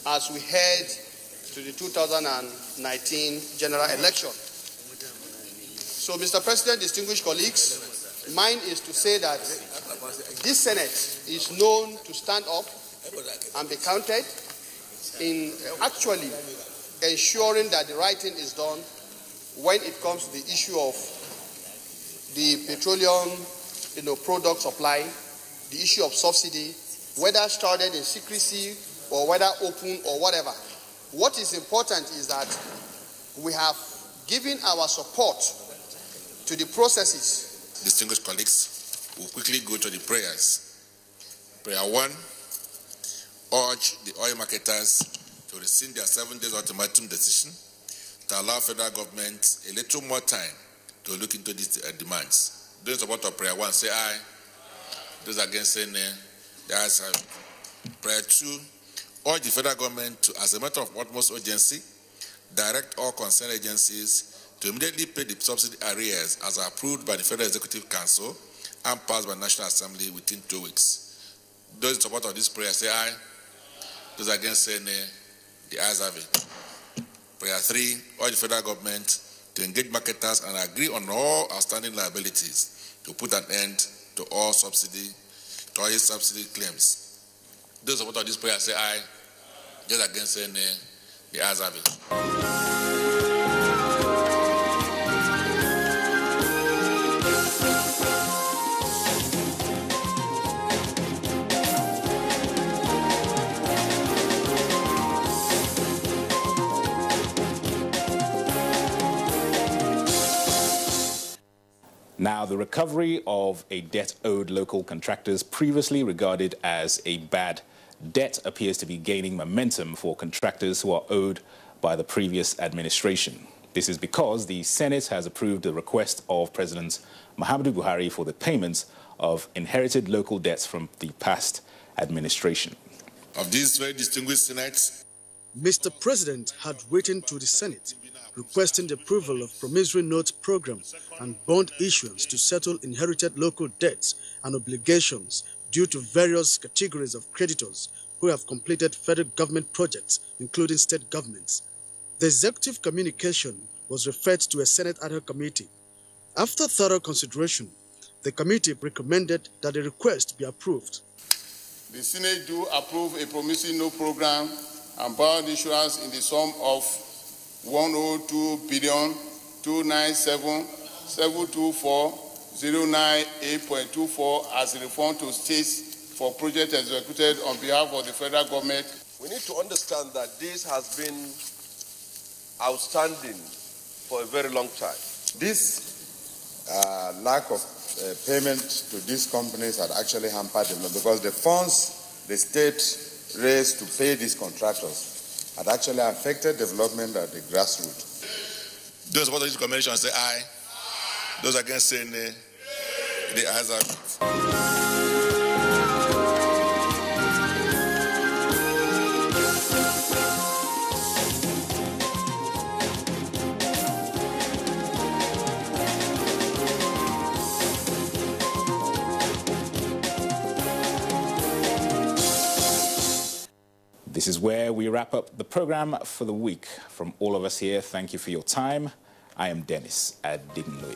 as we head to the 2019 general election. So, Mr. President, distinguished colleagues, mine is to say that this Senate is known to stand up and be counted in actually ensuring that the right thing is done when it comes to the issue of the petroleum product supply, the issue of subsidy, whether started in secrecy or whether open or whatever. What is important is that we have given our support to the processes. Distinguished colleagues, we'll quickly go to the prayers. Prayer 1, urge the oil marketers to rescind their 7 days ultimatum decision to allow federal government a little more time to look into these demands. Those in support of prayer 1, say aye. Those against, say nay. The ayes have it. Prayer 2, urge the federal government to, as a matter of utmost urgency, direct all concerned agencies to immediately pay the subsidy arrears as approved by the Federal Executive Council and passed by the National Assembly within 2 weeks. Those in support of this prayer, say aye. Those against, say nay. The ayes have it. Prayer 3, urge the federal government to engage marketers and agree on all outstanding liabilities to put an end to all oil subsidy claims. Those in support of this prayer, say aye. Those against, say nay. The ayes have it. Now, the recovery of a debt owed local contractors previously regarded as a bad debt appears to be gaining momentum for contractors who are owed by the previous administration. This is because the Senate has approved the request of President Muhammadu Buhari for the payments of inherited local debts from the past administration. Of these very distinguished Senate, Mr. President had written to the Senate requesting the approval of promissory note program and bond issuance to settle inherited local debts and obligations due to various categories of creditors who have completed federal government projects, including state governments. The executive communication was referred to a Senate ad hoc committee. After thorough consideration, the committee recommended that the request be approved. The Senate do approve a promissory note program and bond issuance in the sum of 102,297,724,098.24 as a refund to states for projects executed on behalf of the federal government. We need to understand that this has been outstanding for a very long time. This lack of payment to these companies had actually hampered them because the funds the state raised to pay these contractors had actually affected development at the grassroots. those supporting this recommendation say aye. Those against say nay. The ayes have it. This is where we wrap up the program for the week. From all of us here, thank you for your time. I am Dennis Adignoy.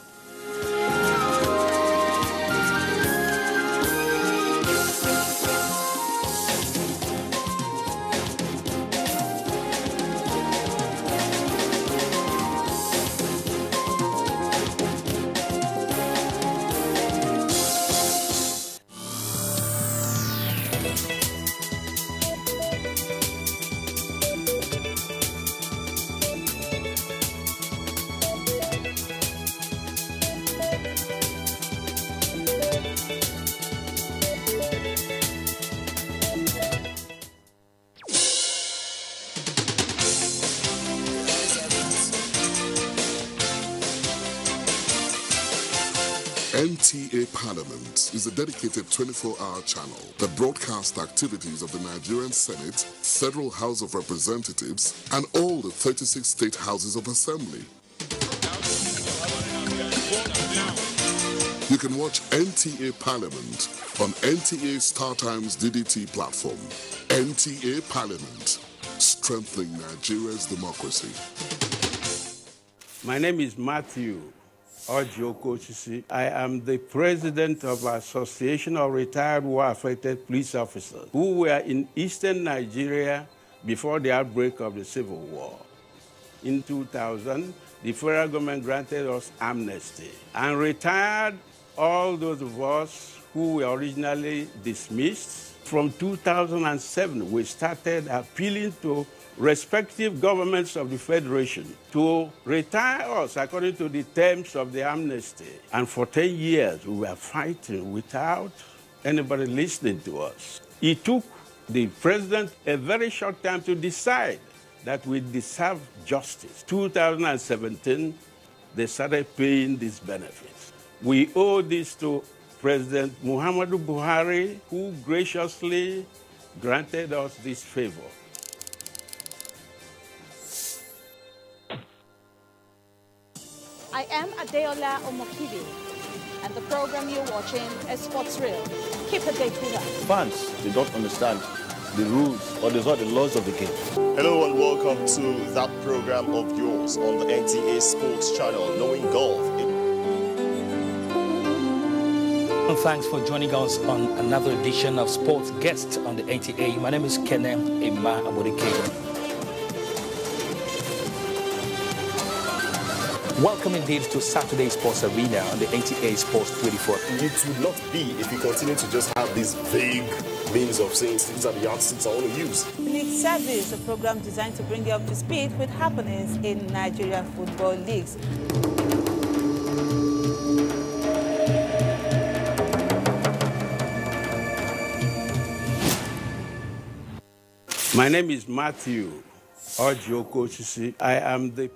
NTA Parliament is a dedicated 24-hour channel that broadcasts activities of the Nigerian Senate, Federal House of Representatives, and all the 36 state houses of assembly. You can watch NTA Parliament on NTA StarTimes DDT platform. NTA Parliament, strengthening Nigeria's democracy. My name is Matthew Ojiokosisi. I am the president of the Association of Retired War-Affected Police Officers who were in eastern Nigeria before the outbreak of the Civil War. In 2000, the federal government granted us amnesty and retired all those of us who were originally dismissed. From 2007, we started appealing to respective governments of the Federation to retire us according to the terms of the amnesty. And for 10 years, we were fighting without anybody listening to us. It took the president a very short time to decide that we deserve justice. 2017, they started paying these benefits. We owe this to President Muhammadu Buhari, who graciously granted us this favor. I am Editorial Omokibi, and the program you're watching is Sports Real. Keep it with us. Fans, they don't understand the rules or the laws of the game. Hello and welcome to that program of yours on the NTA Sports Channel, Knowing Golf. And thanks for joining us on another edition of Sports Guest on the NTA. My name is Kenneth Emma Abodike. Welcome indeed to Saturday Sports Arena on the NTA Sports 24. It would not be if we continue to just have these vague means of saying these are the yardsticks I want to use. League Service, a program designed to bring you up to speed with happenings in Nigerian football leagues. My name is Matthew Ojiokosisi. I am the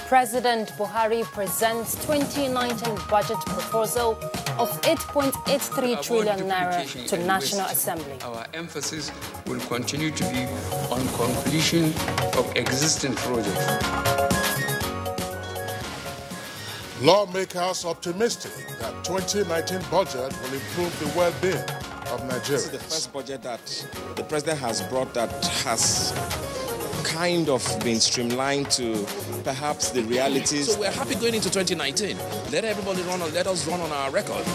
President Buhari presents 2019 budget proposal of 8.83 trillion naira to National Assembly. Our emphasis will continue to be on completion of existing projects. Lawmakers optimistic that 2019 budget will improve the well-being of Nigerians. This is the first budget that the president has brought that has kind of been streamlined to perhaps the realities. So we're happy going into 2019. Let everybody let us run on our record.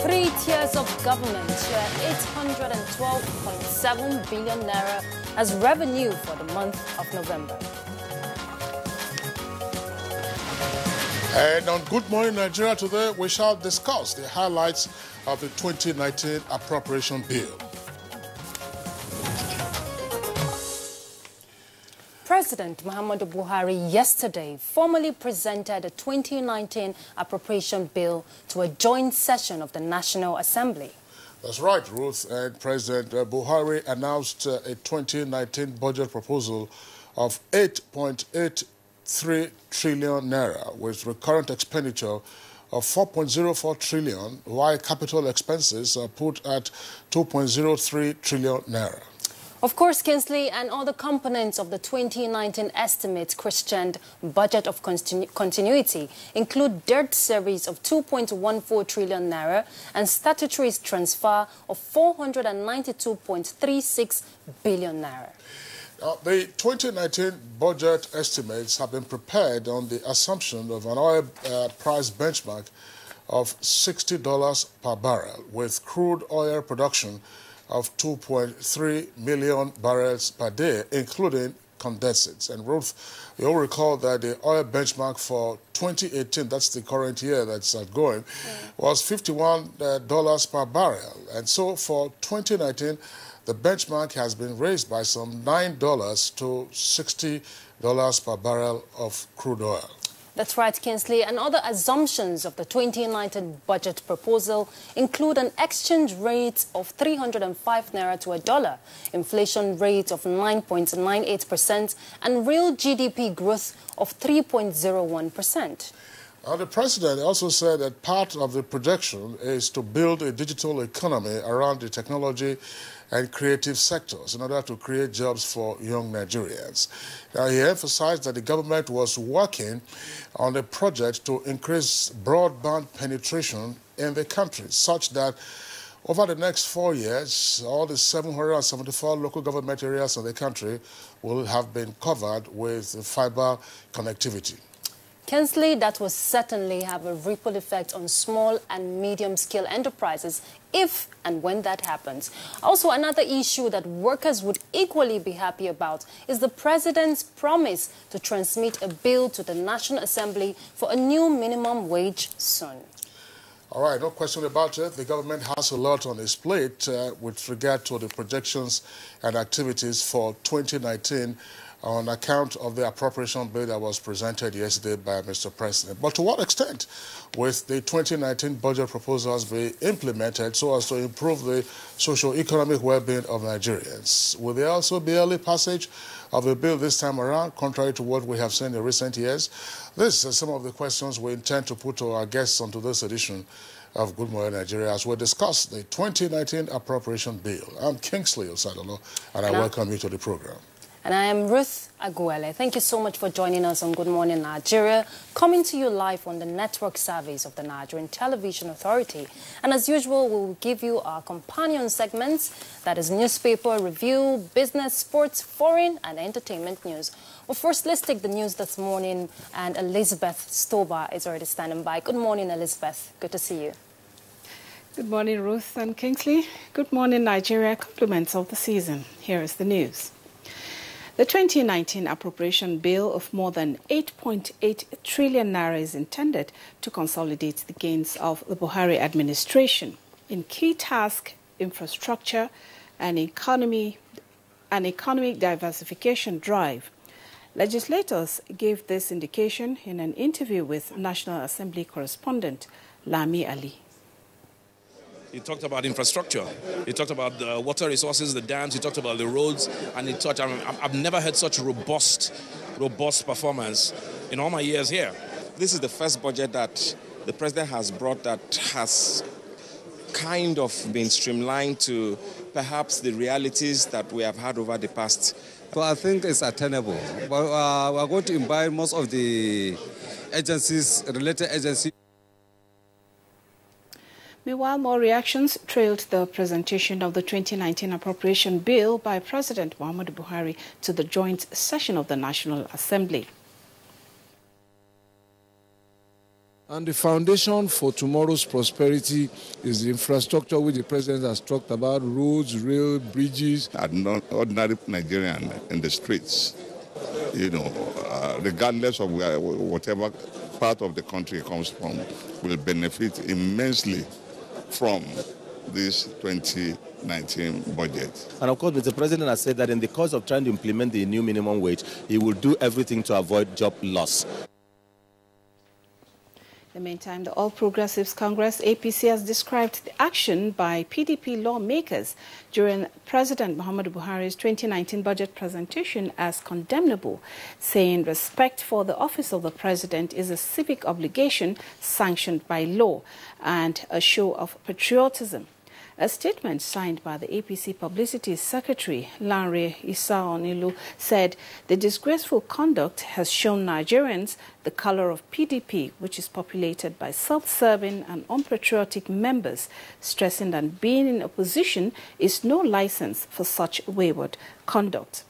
3 tiers of government share 812.7 billion naira as revenue for the month of November. And on Good Morning Nigeria today, we shall discuss the highlights of the 2019 appropriation bill. President Muhammadu Buhari yesterday formally presented a 2019 appropriation bill to a joint session of the National Assembly. That's right, Ruth. And President Buhari announced a 2019 budget proposal of 8.83 trillion naira with recurrent expenditure of 4.04 trillion, while capital expenses are put at 2.03 trillion naira. Of course, Kinsley, and other components of the 2019 estimate questioned budget of continuity include debt service of 2.14 trillion naira and statutory transfer of 492.36 billion naira. The 2019 budget estimates have been prepared on the assumption of an oil price benchmark of $60 per barrel, with crude oil production of 2.3 million barrels per day, including condensates. And Ruth, you'll recall that the oil benchmark for 2018, that's the current year that's going, was $51 per barrel. And so for 2019, the benchmark has been raised by some $9 to $60 per barrel of crude oil. That's right, Kingsley. And other assumptions of the 2019 budget proposal include an exchange rate of 305 naira to a dollar, inflation rate of 9.98%, and real GDP growth of 3.01%. The president also said that part of the projection is to build a digital economy around the technology and creative sectors in order to create jobs for young Nigerians. He emphasized that the government was working on a project to increase broadband penetration in the country, such that over the next 4 years, all the 774 local government areas in the country will have been covered with fiber connectivity. Kingsley, that will certainly have a ripple effect on small and medium-scale enterprises if and when that happens. Also, another issue that workers would equally be happy about is the president's promise to transmit a bill to the National Assembly for a new minimum wage soon. All right, no question about it. The government has a lot on its plate with regard to the projections and activities for 2019 on account of the appropriation bill that was presented yesterday by Mr. President. But to what extent will the 2019 budget proposals be implemented so as to improve the socio-economic well-being of Nigerians? Will there also be early passage of the bill this time around, contrary to what we have seen in recent years? These are some of the questions we intend to put to our guests onto this edition of Good Morning Nigeria as we discuss the 2019 appropriation bill. I'm Kingsley Osadolo, and I welcome you to the program. And I am Ruth Aguele. Thank you so much for joining us on Good Morning Nigeria, coming to you live on the network service of the Nigerian Television Authority. And as usual, we will give you our companion segments, that is newspaper review, business, sports, foreign and entertainment news. Well, first, let's take the news this morning, and Elizabeth Stober is already standing by. Good morning, Elizabeth. Good to see you. Good morning, Ruth and Kingsley. Good morning, Nigeria. Compliments of the season. Here is the news. The 2019 appropriation bill of more than 8.8 trillion naira is intended to consolidate the gains of the Buhari administration in key tasks, infrastructure, and economic diversification drive. Legislators gave this indication in an interview with National Assembly correspondent Lami Ali. He talked about infrastructure. He talked about the water resources, the dams. He talked about the roads, and he touched. I've never had such robust performance in all my years here. This is the first budget that the president has brought that has kind of been streamlined to perhaps the realities that we have had over the past. So I think it's attainable. But we are going to invite most of the agencies, related agencies. Meanwhile, more reactions trailed the presentation of the 2019 appropriation bill by President Muhammadu Buhari to the joint session of the National Assembly. And the foundation for tomorrow's prosperity is the infrastructure which the president has talked about, roads, rail, bridges. An ordinary Nigerian in the streets, regardless of whatever part of the country it comes from, will benefit immensely from this 2019 budget. And of course, Mr. President has said that in the course of trying to implement the new minimum wage, he will do everything to avoid job loss. In the meantime, the All Progressives Congress, APC, has described the action by PDP lawmakers during President Muhammadu Buhari's 2019 budget presentation as condemnable, saying respect for the office of the president is a civic obligation sanctioned by law and a show of patriotism. A statement signed by the APC Publicity Secretary, Lanre Issa-Onilu, said the disgraceful conduct has shown Nigerians the color of PDP, which is populated by self-serving and unpatriotic members, stressing that being in opposition is no license for such wayward conduct.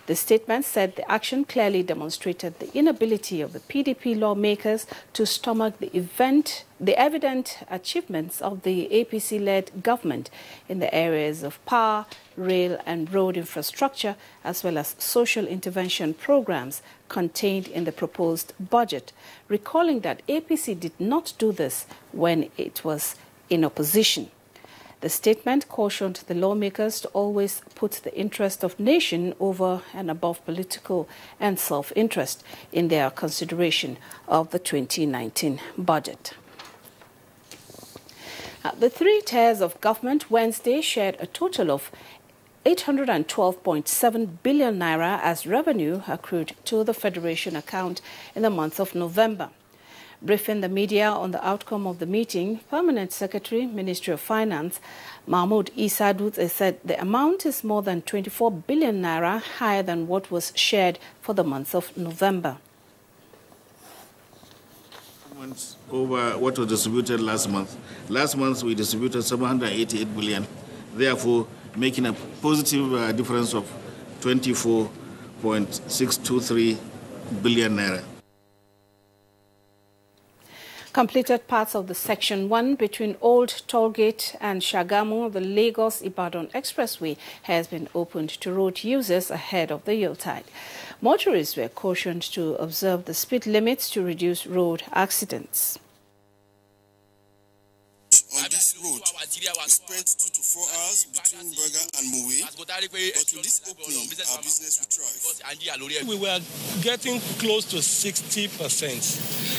The statement said the action clearly demonstrated the inability of the PDP lawmakers to stomach the evident achievements of the APC-led government in the areas of power, rail and road infrastructure, as well as social intervention programs contained in the proposed budget, recalling that APC did not do this when it was in opposition. The statement cautioned the lawmakers to always put the interest of nation over and above political and self-interest in their consideration of the 2019 budget. The three tiers of government Wednesday shared a total of 812.7 billion naira as revenue accrued to the Federation account in the month of November. Briefing the media on the outcome of the meeting, Permanent Secretary, Ministry of Finance, Mahmoud Issa Dutse said the amount is more than 24 billion naira higher than what was shared for the month of November. Over what was distributed last month. Last month we distributed 788 billion, therefore making a positive difference of 24.623 billion naira. Completed parts of the Section 1 between Old Tollgate and Shagamu, the Lagos-Ibadan Expressway, has been opened to road users ahead of the Yuletide. Motorists were cautioned to observe the speed limits to reduce road accidents. On this road, we spent 2 to 4 hours between Berger and Mowe, but with this opening, our business will thrive. We were getting close to 60%.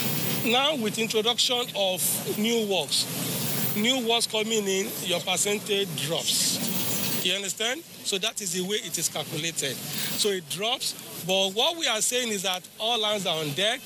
Now, with introduction of new works coming in, your percentage drops. You understand? So that is the way it is calculated. So it drops, but what we are saying is that all hands are on deck.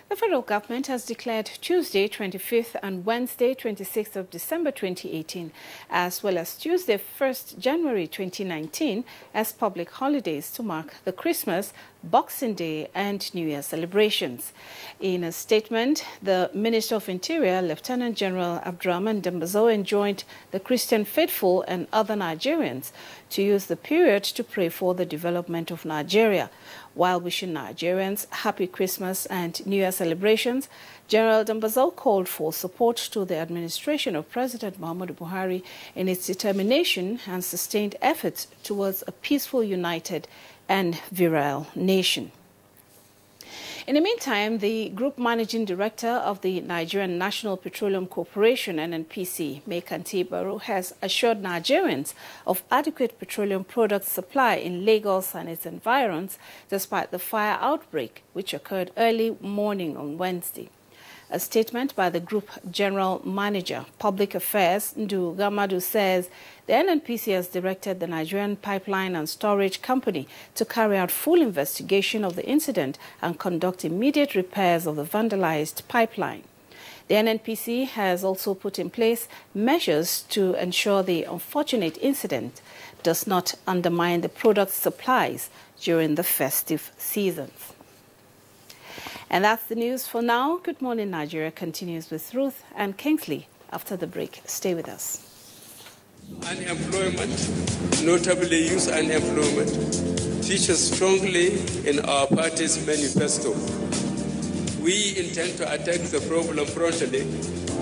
The federal government has declared Tuesday 25th and Wednesday 26th of December 2018, as well as Tuesday 1st January 2019 as public holidays to mark the Christmas, Boxing Day and New Year celebrations. In a statement, the Minister of Interior, Lieutenant General Abdurrahman Dambazo, enjoined the Christian faithful and other Nigerians to use the period to pray for the development of Nigeria. While wishing Nigerians happy Christmas and New Year celebrations, General Dambazo called for support to the administration of President Muhammadu Buhari in its determination and sustained efforts towards a peaceful, united and virile nation. In the meantime, the Group Managing Director of the Nigerian National Petroleum Corporation, NNPC, Mekanti Baro, has assured Nigerians of adequate petroleum product supply in Lagos and its environs, despite the fire outbreak which occurred early morning on Wednesday. A statement by the Group General Manager, Public Affairs, Ndu Gamadu, says the NNPC has directed the Nigerian Pipeline and Storage Company to carry out full investigation of the incident and conduct immediate repairs of the vandalized pipeline. The NNPC has also put in place measures to ensure the unfortunate incident does not undermine the product supplies during the festive seasons. And that's the news for now. Good Morning Nigeria continues with Ruth and Kingsley after the break. Stay with us. Unemployment, notably youth unemployment, features strongly in our party's manifesto. We intend to attack the problem frontally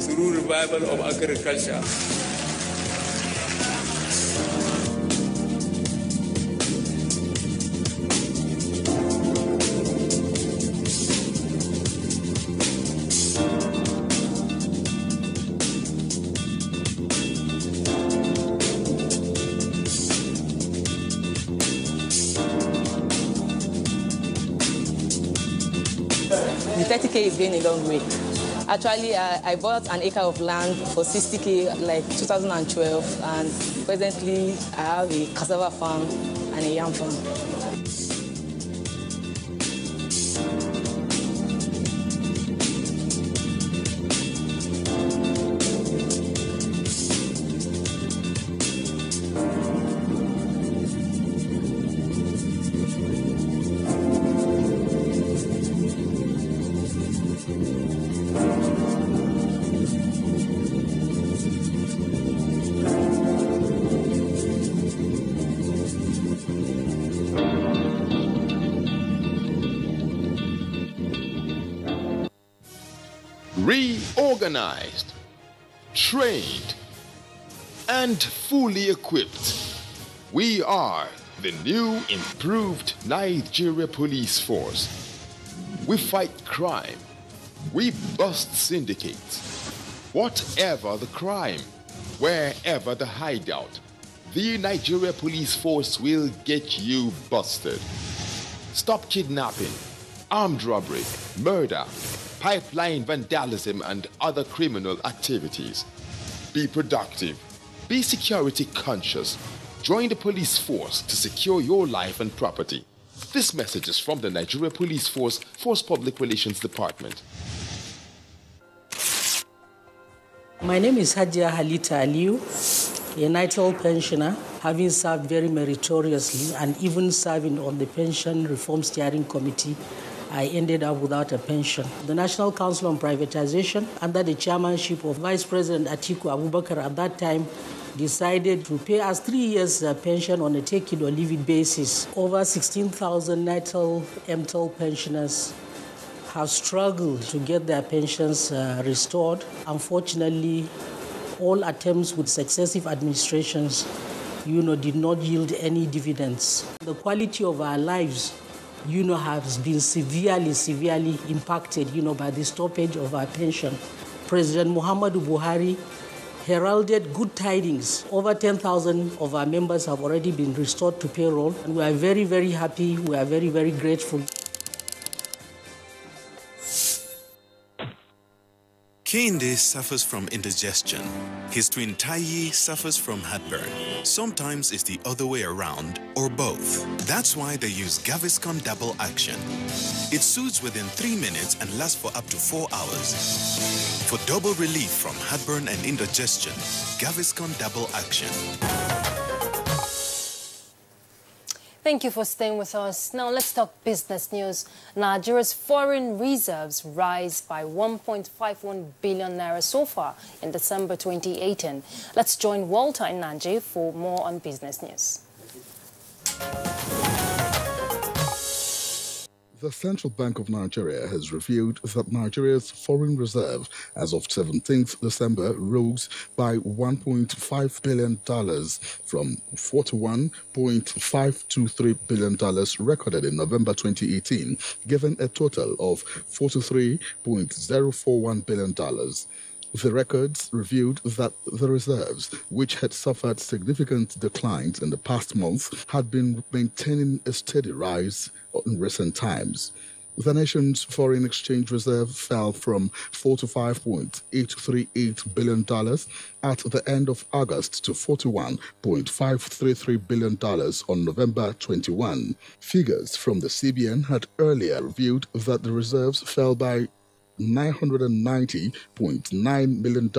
through revival of agriculture. The 30K is going a long way. Actually, I bought an acre of land for 60K like 2012, and presently I have a cassava farm and a yam farm. Reorganized, trained, and fully equipped, we are the new improved Nigeria Police Force. We fight crime, we bust syndicates, Whatever the crime, wherever the hideout, the Nigeria police force will get you busted. Stop kidnapping, armed robbery, murder, pipeline vandalism, and other criminal activities. Be productive. Be security conscious. Join the police force to secure your life and property. This message is from the Nigeria Police Force Public Relations Department. My name is Hajia Halita Aliu, a NITEL pensioner, having served very meritoriously and even serving on the Pension Reform Steering Committee. I ended up without a pension. The National Council on Privatization, under the chairmanship of Vice President Atiku Abubakar at that time, decided to pay us 3 years pension on a take it or leave it basis. Over 16,000 NITEL, MTEL pensioners have struggled to get their pensions restored. Unfortunately, all attempts with successive administrations, did not yield any dividends. The quality of our lives, has been severely impacted, by the stoppage of our pension. President Muhammadu Buhari heralded good tidings. Over 10,000 of our members have already been restored to payroll, and we are very, very happy. We are very, very grateful. Kehinde suffers from indigestion. His twin Taiyi suffers from heartburn. Sometimes it's the other way around, or both. That's why they use Gaviscon Double Action. It soothes within 3 minutes and lasts for up to 4 hours. For double relief from heartburn and indigestion, Gaviscon Double Action. Thank you for staying with us. Now let's talk business news. Nigeria's foreign reserves rise by 1.51 billion naira so far in December 2018. Let's join Walter in Nigeria for more on business news. The Central Bank of Nigeria has revealed that Nigeria's foreign reserve as of 17th December rose by $1.5 billion from $41.523 billion recorded in November 2018, giving a total of $43.041 billion. The records revealed that the reserves, which had suffered significant declines in the past month, had been maintaining a steady rise in recent times. The nation's foreign exchange reserve fell from $45.838 billion at the end of August to $41.533 billion on November 21. Figures from the CBN had earlier revealed that the reserves fell by $990.9 million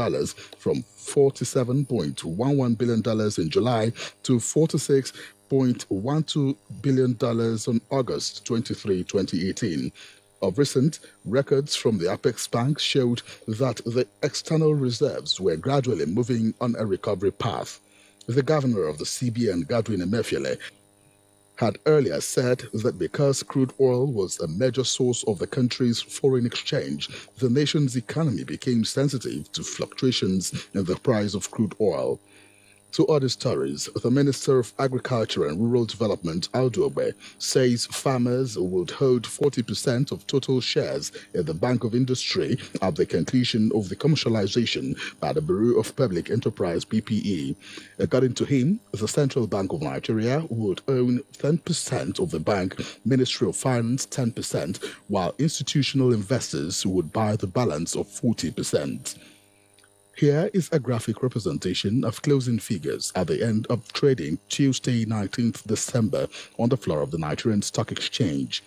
from $47.11 billion in July to $46.12 billion on August 23, 2018. Of recent, records from the Apex Bank showed that the external reserves were gradually moving on a recovery path. The governor of the CBN, Godwin Emefiele, had earlier said that because crude oil was a major source of the country's foreign exchange, the nation's economy became sensitive to fluctuations in the price of crude oil. To other stories, the Minister of Agriculture and Rural Development, Aldobe, says farmers would hold 40% of total shares in the Bank of Industry at the conclusion of the commercialization by the Bureau of Public Enterprise, BPE. According to him, the Central Bank of Nigeria would own 10% of the bank, Ministry of Finance 10%, while institutional investors would buy the balance of 40%. Here is a graphic representation of closing figures at the end of trading Tuesday, 19th December, on the floor of the Nigerian Stock Exchange.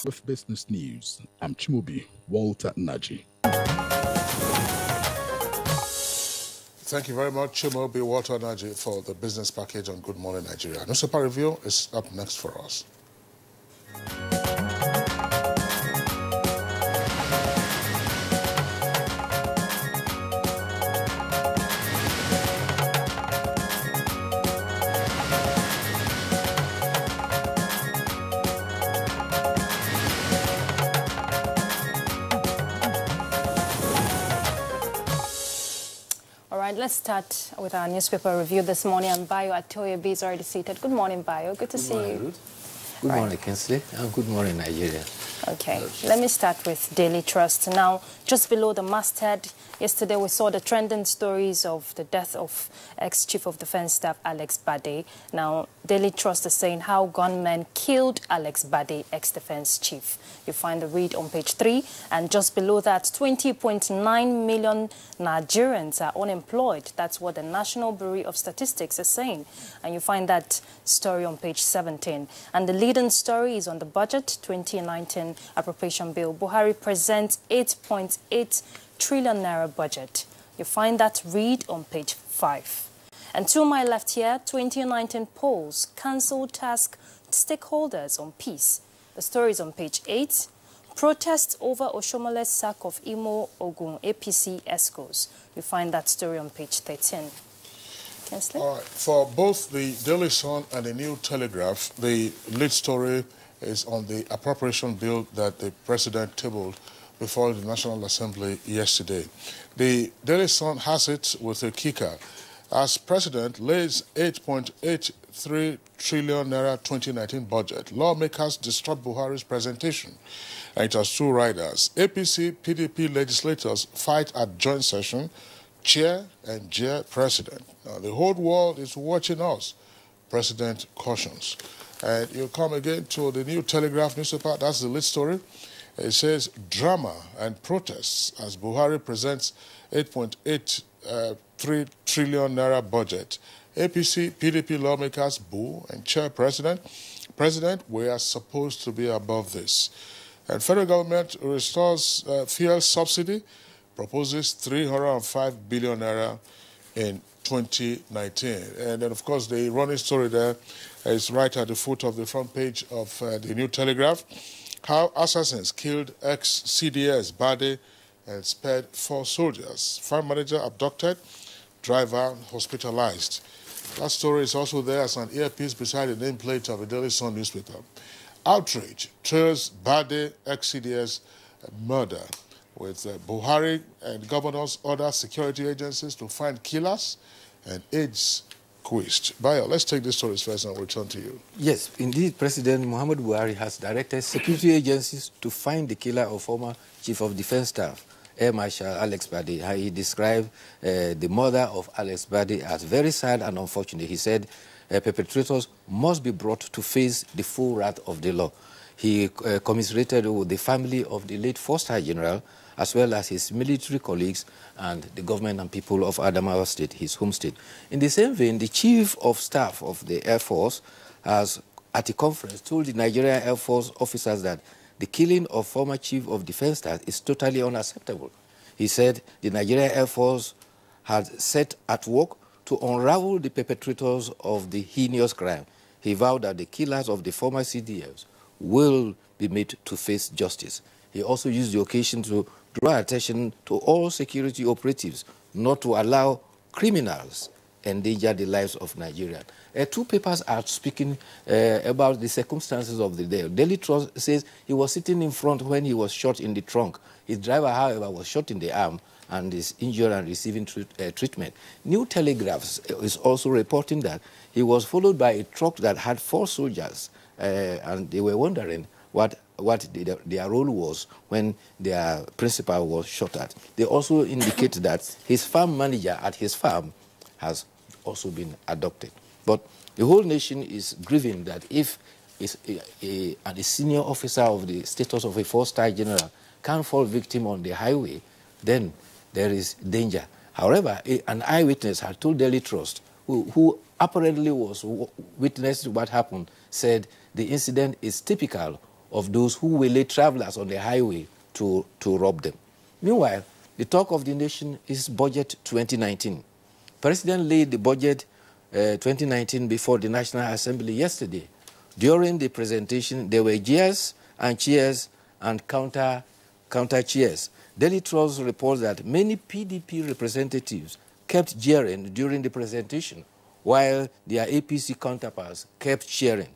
With business news, I'm Chimubi Walter Naji. Thank you very much, Chimubi Walter Naji, for the business package on Good Morning Nigeria. Newspaper Review is up next for us. right, let's start with our newspaper review this morning. And Bayo Atoyebe is already seated. Good morning, Bayo. Good to see you. Ruth. Good morning, Kinsley, and good morning, Nigeria. Okay, let me start with Daily Trust. Now, just below the masthead, yesterday we saw the trending stories of the death of ex-Chief of Defense Staff Alex Bade. Now, Daily Trust is saying how gunmen killed Alex Bade, ex-defense chief. You find the read on page 3. And just below that, 20.9 million Nigerians are unemployed. That's what the National Bureau of Statistics is saying. And you find that story on page 17. And the leading story is on the budget 2019 appropriation bill. Buhari presents 8.8 trillion naira budget. You find that read on page 5. And to my left here, 2019 polls cancel task stakeholders on peace. The story is on page 8. Protests over Oshomole's sack of Imo Ogun APC ESCOs. You find that story on page 13. Kinsley? All right. For both the Daily Sun and the New Telegraph, the lead story is on the appropriation bill that the president tabled before the National Assembly yesterday. The Daily Sun has it with a kicker. As president lays 8.83 trillion naira 2019 budget, lawmakers disrupt Buhari's presentation. And it has two riders. APC, PDP legislators fight at joint session, chair and jeer president. Now, the whole world is watching us, president cautions. And you come again to the New Telegraph newspaper. That's the lead story. It says drama and protests as Buhari presents 8.83 trillion naira budget. APC, PDP lawmakers boo and chair president. President, we are supposed to be above this. And federal government restores fuel subsidy, proposes 305 billion naira in 2019. And then, of course, the running story there is right at the foot of the front page of the New Telegraph. How assassins killed ex-CDS Bade and spared 4 soldiers. Farm manager abducted, driver hospitalized. That story is also there as an earpiece beside the nameplate of a Daily Sun newspaper. Outrage trails Bade ex-CDS murder, with Buhari and governors order security agencies to find killers and aides quizzed. Bayo, let's take these stories first and return to you. Yes, indeed, President Muhammadu Buhari has directed security agencies to find the killer of former Chief of Defense Staff, Air Marshal Alex Bade. How he described the murder of Alex Bade as very sad and unfortunate. He said perpetrators must be brought to face the full wrath of the law. He commiserated with the family of the late 4-star general, as well as his military colleagues and the government and people of Adamawa State, his home state. In the same vein, the Chief of Staff of the Air Force has, at a conference, told the Nigerian Air Force officers that the killing of former Chief of Defense Staff is totally unacceptable. He said the Nigerian Air Force had set at work to unravel the perpetrators of the heinous crime. He vowed that the killers of the former CDFs will be made to face justice. He also used the occasion to draw attention to all security operatives not to allow criminals endanger the lives of Nigerians. 2 papers are speaking about the circumstances of the day. Daily Trust says he was sitting in front when he was shot in the trunk. His driver, however, was shot in the arm and is injured and receiving treatment. New Telegraph is also reporting that he was followed by a truck that had 4 soldiers, and they were wondering what their role was when their principal was shot at. They also indicate that his farm manager at his farm has also been adopted. But the whole nation is grieving that if a senior officer of the status of a 4-star general can fall victim on the highway, then there is danger. However, an eyewitness had told Daily Trust, who apparently was witness to what happened, said the incident is typical of those who waylay travelers on the highway to rob them. Meanwhile, the talk of the nation is budget 2019. President laid the budget 2019 before the National Assembly yesterday. During the presentation, there were jeers and cheers and counter cheers. Daily Trust reports that many PDP representatives kept jeering during the presentation, while their APC counterparts kept cheering.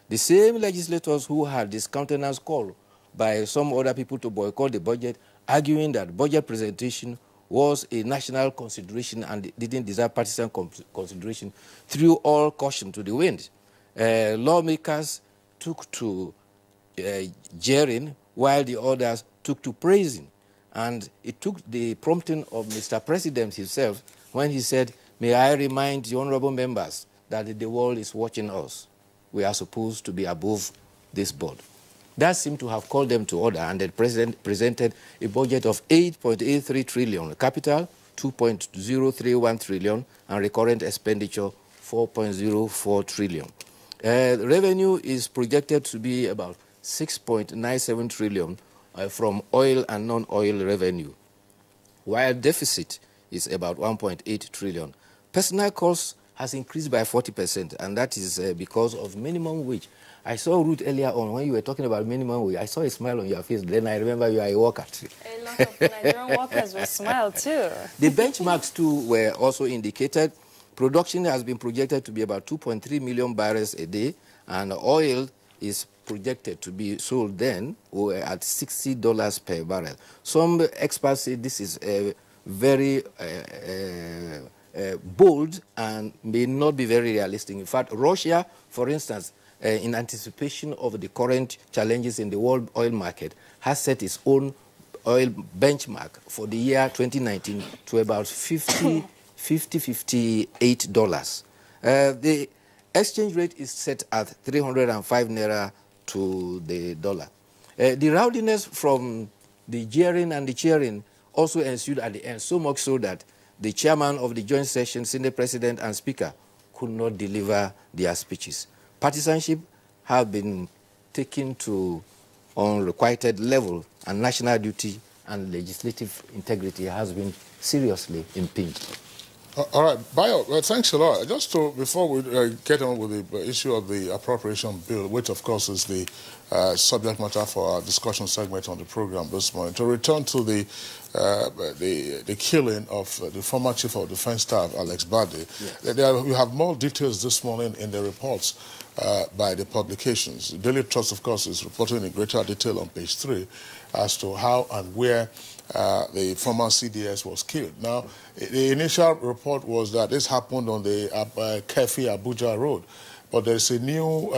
The same legislators who had this countenance call by some other people to boycott the budget, arguing that budget presentation was a national consideration and didn't deserve partisan consideration, threw all caution to the wind. Lawmakers took to jeering, while the others took to praising. And it took the prompting of Mr. President himself when he said, "May I remind the honorable members that the world is watching us. We are supposed to be above this board." That seemed to have called them to order, and the president presented a budget of 8.83 trillion, capital 2.031 trillion, and recurrent expenditure 4.04 trillion. Revenue is projected to be about 6.97 trillion from oil and non-oil revenue, while deficit is about 1.8 trillion. Personnel costs has increased by 40%, and that is because of minimum wage. I saw Ruth earlier on when you were talking about minimum wage. I saw a smile on your face. Then I remember you are a worker. A lot of Nigerian workers will smile too. The benchmarks too were also indicated. Production has been projected to be about 2.3 million barrels a day, and oil is projected to be sold then at $60 per barrel. Some experts say this is very bold and may not be very realistic. In fact, Russia, for instance, in anticipation of the current challenges in the world oil market, has set its own oil benchmark for the year 2019 to about $58. The exchange rate is set at 305 naira to the dollar. The rowdiness from the jeering and the cheering also ensued at the end, so much so that the chairman of the joint session, Senate President and Speaker, could not deliver their speeches. Partisanship have been taken to unrequited level, and national duty and legislative integrity has been seriously impinged. All right, Bayo, thanks a lot. Just before we get on with the issue of the appropriation bill, which of course is the subject matter for our discussion segment on the program this morning, to return to the killing of the former Chief of Defense Staff, Alex Bade. Yes. We have more details this morning in the reports by the publications. The Daily Trust, of course, is reporting in greater detail on page 3 as to how and where the former CDS was killed. Now, the initial report was that this happened on the Kefi Abuja Road, but there's a new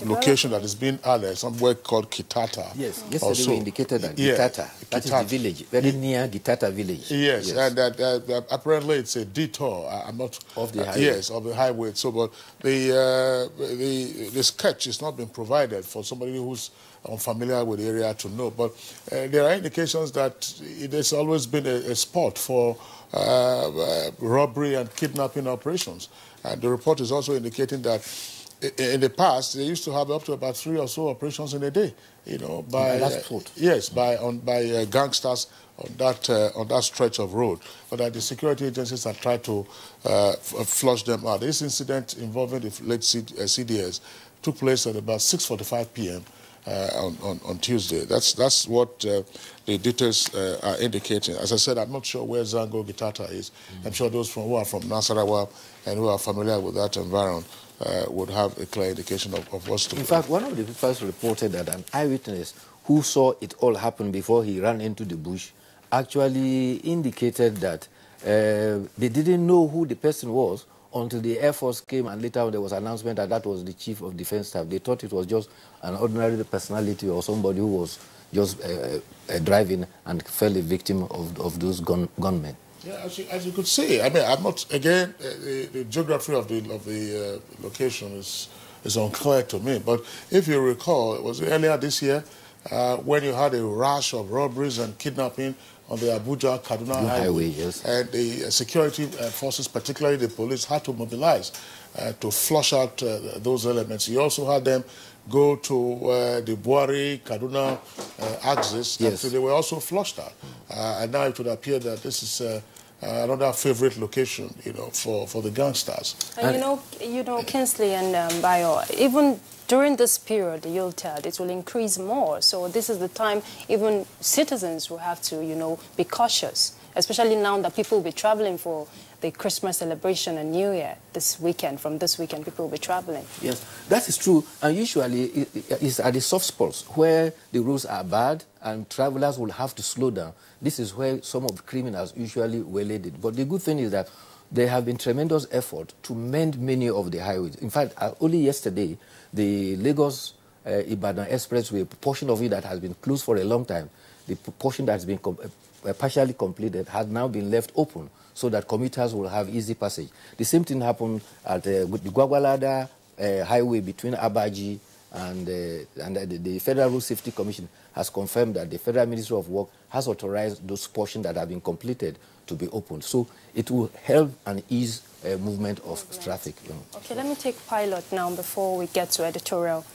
location that is being added, somewhere called Kitata. Yes, yesterday we indicated that, Gitata. That is the village, very near Gitata village. Yes, and that apparently it's a detour. I'm not of the highway. Yes, of the highway. So, but the sketch is not been provided for somebody who's unfamiliar with the area to know. But there are indications that it has always been a spot for robbery and kidnapping operations. And the report is also indicating that in the past they used to have up to about 3 or so operations in a day, you know, by gangsters on that stretch of road, but that the security agencies have tried to flush them out. This incident involving the late CDS took place at about 6:45 p.m. On Tuesday. That's what the details are indicating. As I said, I'm not sure where Zango Gitata is. I'm sure those who are from Nasarawa and who are familiar with that environment would have a clear indication of what's to. In fact, one of the first reported that an eyewitness who saw it all happen before he ran into the bush actually indicated that they didn't know who the person was until the Air Force came, and later there was an announcement that that was the Chief of Defense Staff. They thought it was just an ordinary personality or somebody who was just driving and fell a victim of those gunmen. Yeah, as you could see, I mean, I'm not, again, the geography of the location is unclear to me, but if you recall, it was earlier this year when you had a rash of robberies and kidnapping on the Abuja-Kaduna highway, yes. And the security forces, particularly the police, had to mobilize to flush out those elements. You also had them go to the Buhari-Kaduna axis, yes. and they were also flushed out. And now it would appear that this is another favorite location, you know, for the gangsters. And you know, Kinsley and Bayo, even during this period, the Yuletide, it will increase more. So this is the time even citizens will have to, you know, be cautious, especially now that people will be traveling for the Christmas celebration and New Year this weekend. From this weekend, people will be traveling. Yes, that is true. And usually it's at the soft spots where the roads are bad and travelers will have to slow down. This is where some of the criminals usually waylaid it. But the good thing is that there have been tremendous effort to mend many of the highways. In fact, only yesterday, the Lagos-Ibadan Expressway, a portion of it that has been closed for a long time, the portion that has been partially completed has now been left open so that commuters will have easy passage. The same thing happened with the Gwagwalada highway between Abuja and the Federal Road Safety Commission has confirmed that the Federal Ministry of Work has authorized those portions that have been completed to be opened. So it will help and ease movement of traffic. Okay, let me take Pilot now before we get to editorial.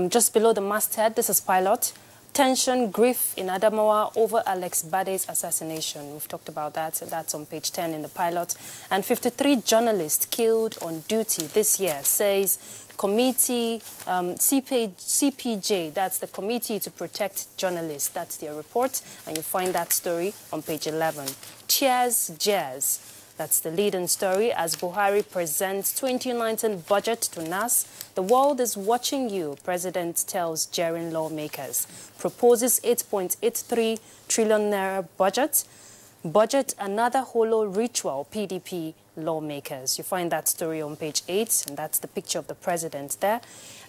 Just below the masthead, this is Pilot. Tension, grief in Adamawa over Alex Bade's assassination. We've talked about that. That's on page 10 in the Pilot. And 53 journalists killed on duty this year, says committee, CPJ, that's the Committee to Protect Journalists. That's their report, and you find that story on page 11. Cheers, Jazz. That's the leading story as Buhari presents 2019 budget to NAS. The world is watching you, President tells jeering lawmakers. Proposes 8.83 trillion naira budget. Budget another hollow ritual, PDP lawmakers. You find that story on page 8, and that's the picture of the president there.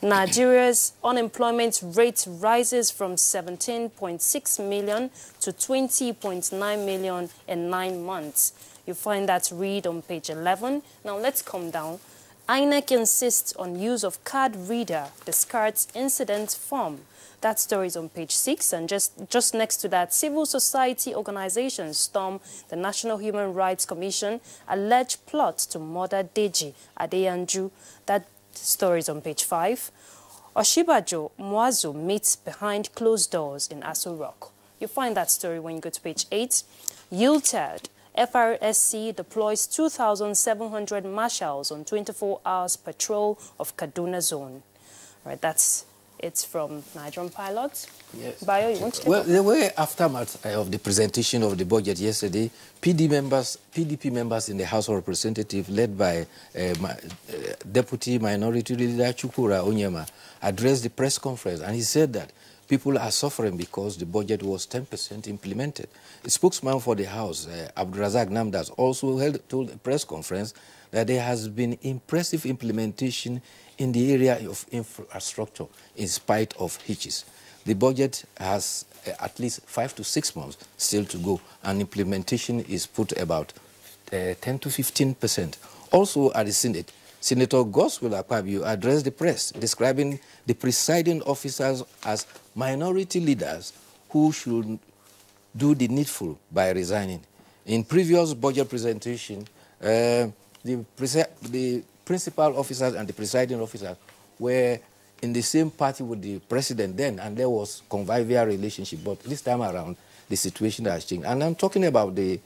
Nigeria's unemployment rate rises from 17.6 million to 20.9 million in 9 months. You find that read on page 11. Now let's come down. INEC insists on use of card reader, discards incident form. That story is on page 6, and just next to that, civil society organizations storm the National Human Rights Commission, alleged plot to murder Deji Adeyanju. That story is on page 5. Oshibajo Mwazu meets behind closed doors in Aso Rock. You find that story when you go to page 8. Yielded. FRSC deploys 2,700 marshals on 24 hours patrol of Kaduna zone. All right, that's it from Nigerian Pilots. Yes. Bayo, you want to take Well, there were aftermath of the presentation of the budget yesterday. PDP members in the House of Representatives, led by Deputy Minority Leader Chukura Onyema, addressed the press conference, and he said that people are suffering because the budget was 10% implemented. The spokesman for the House, Abdurazak Namdas, also told a press conference that there has been impressive implementation in the area of infrastructure in spite of hitches. The budget has at least 5 to 6 months still to go, and implementation is put about 10 to 15%. Also at the Senate, Senator Godswill Akpabio addressed the press, describing the presiding officers as minority leaders who should do the needful by resigning. In previous budget presentation, the principal officers and the presiding officers were in the same party with the president then, and there was convivial relationship. But this time around, the situation has changed. And I'm talking about the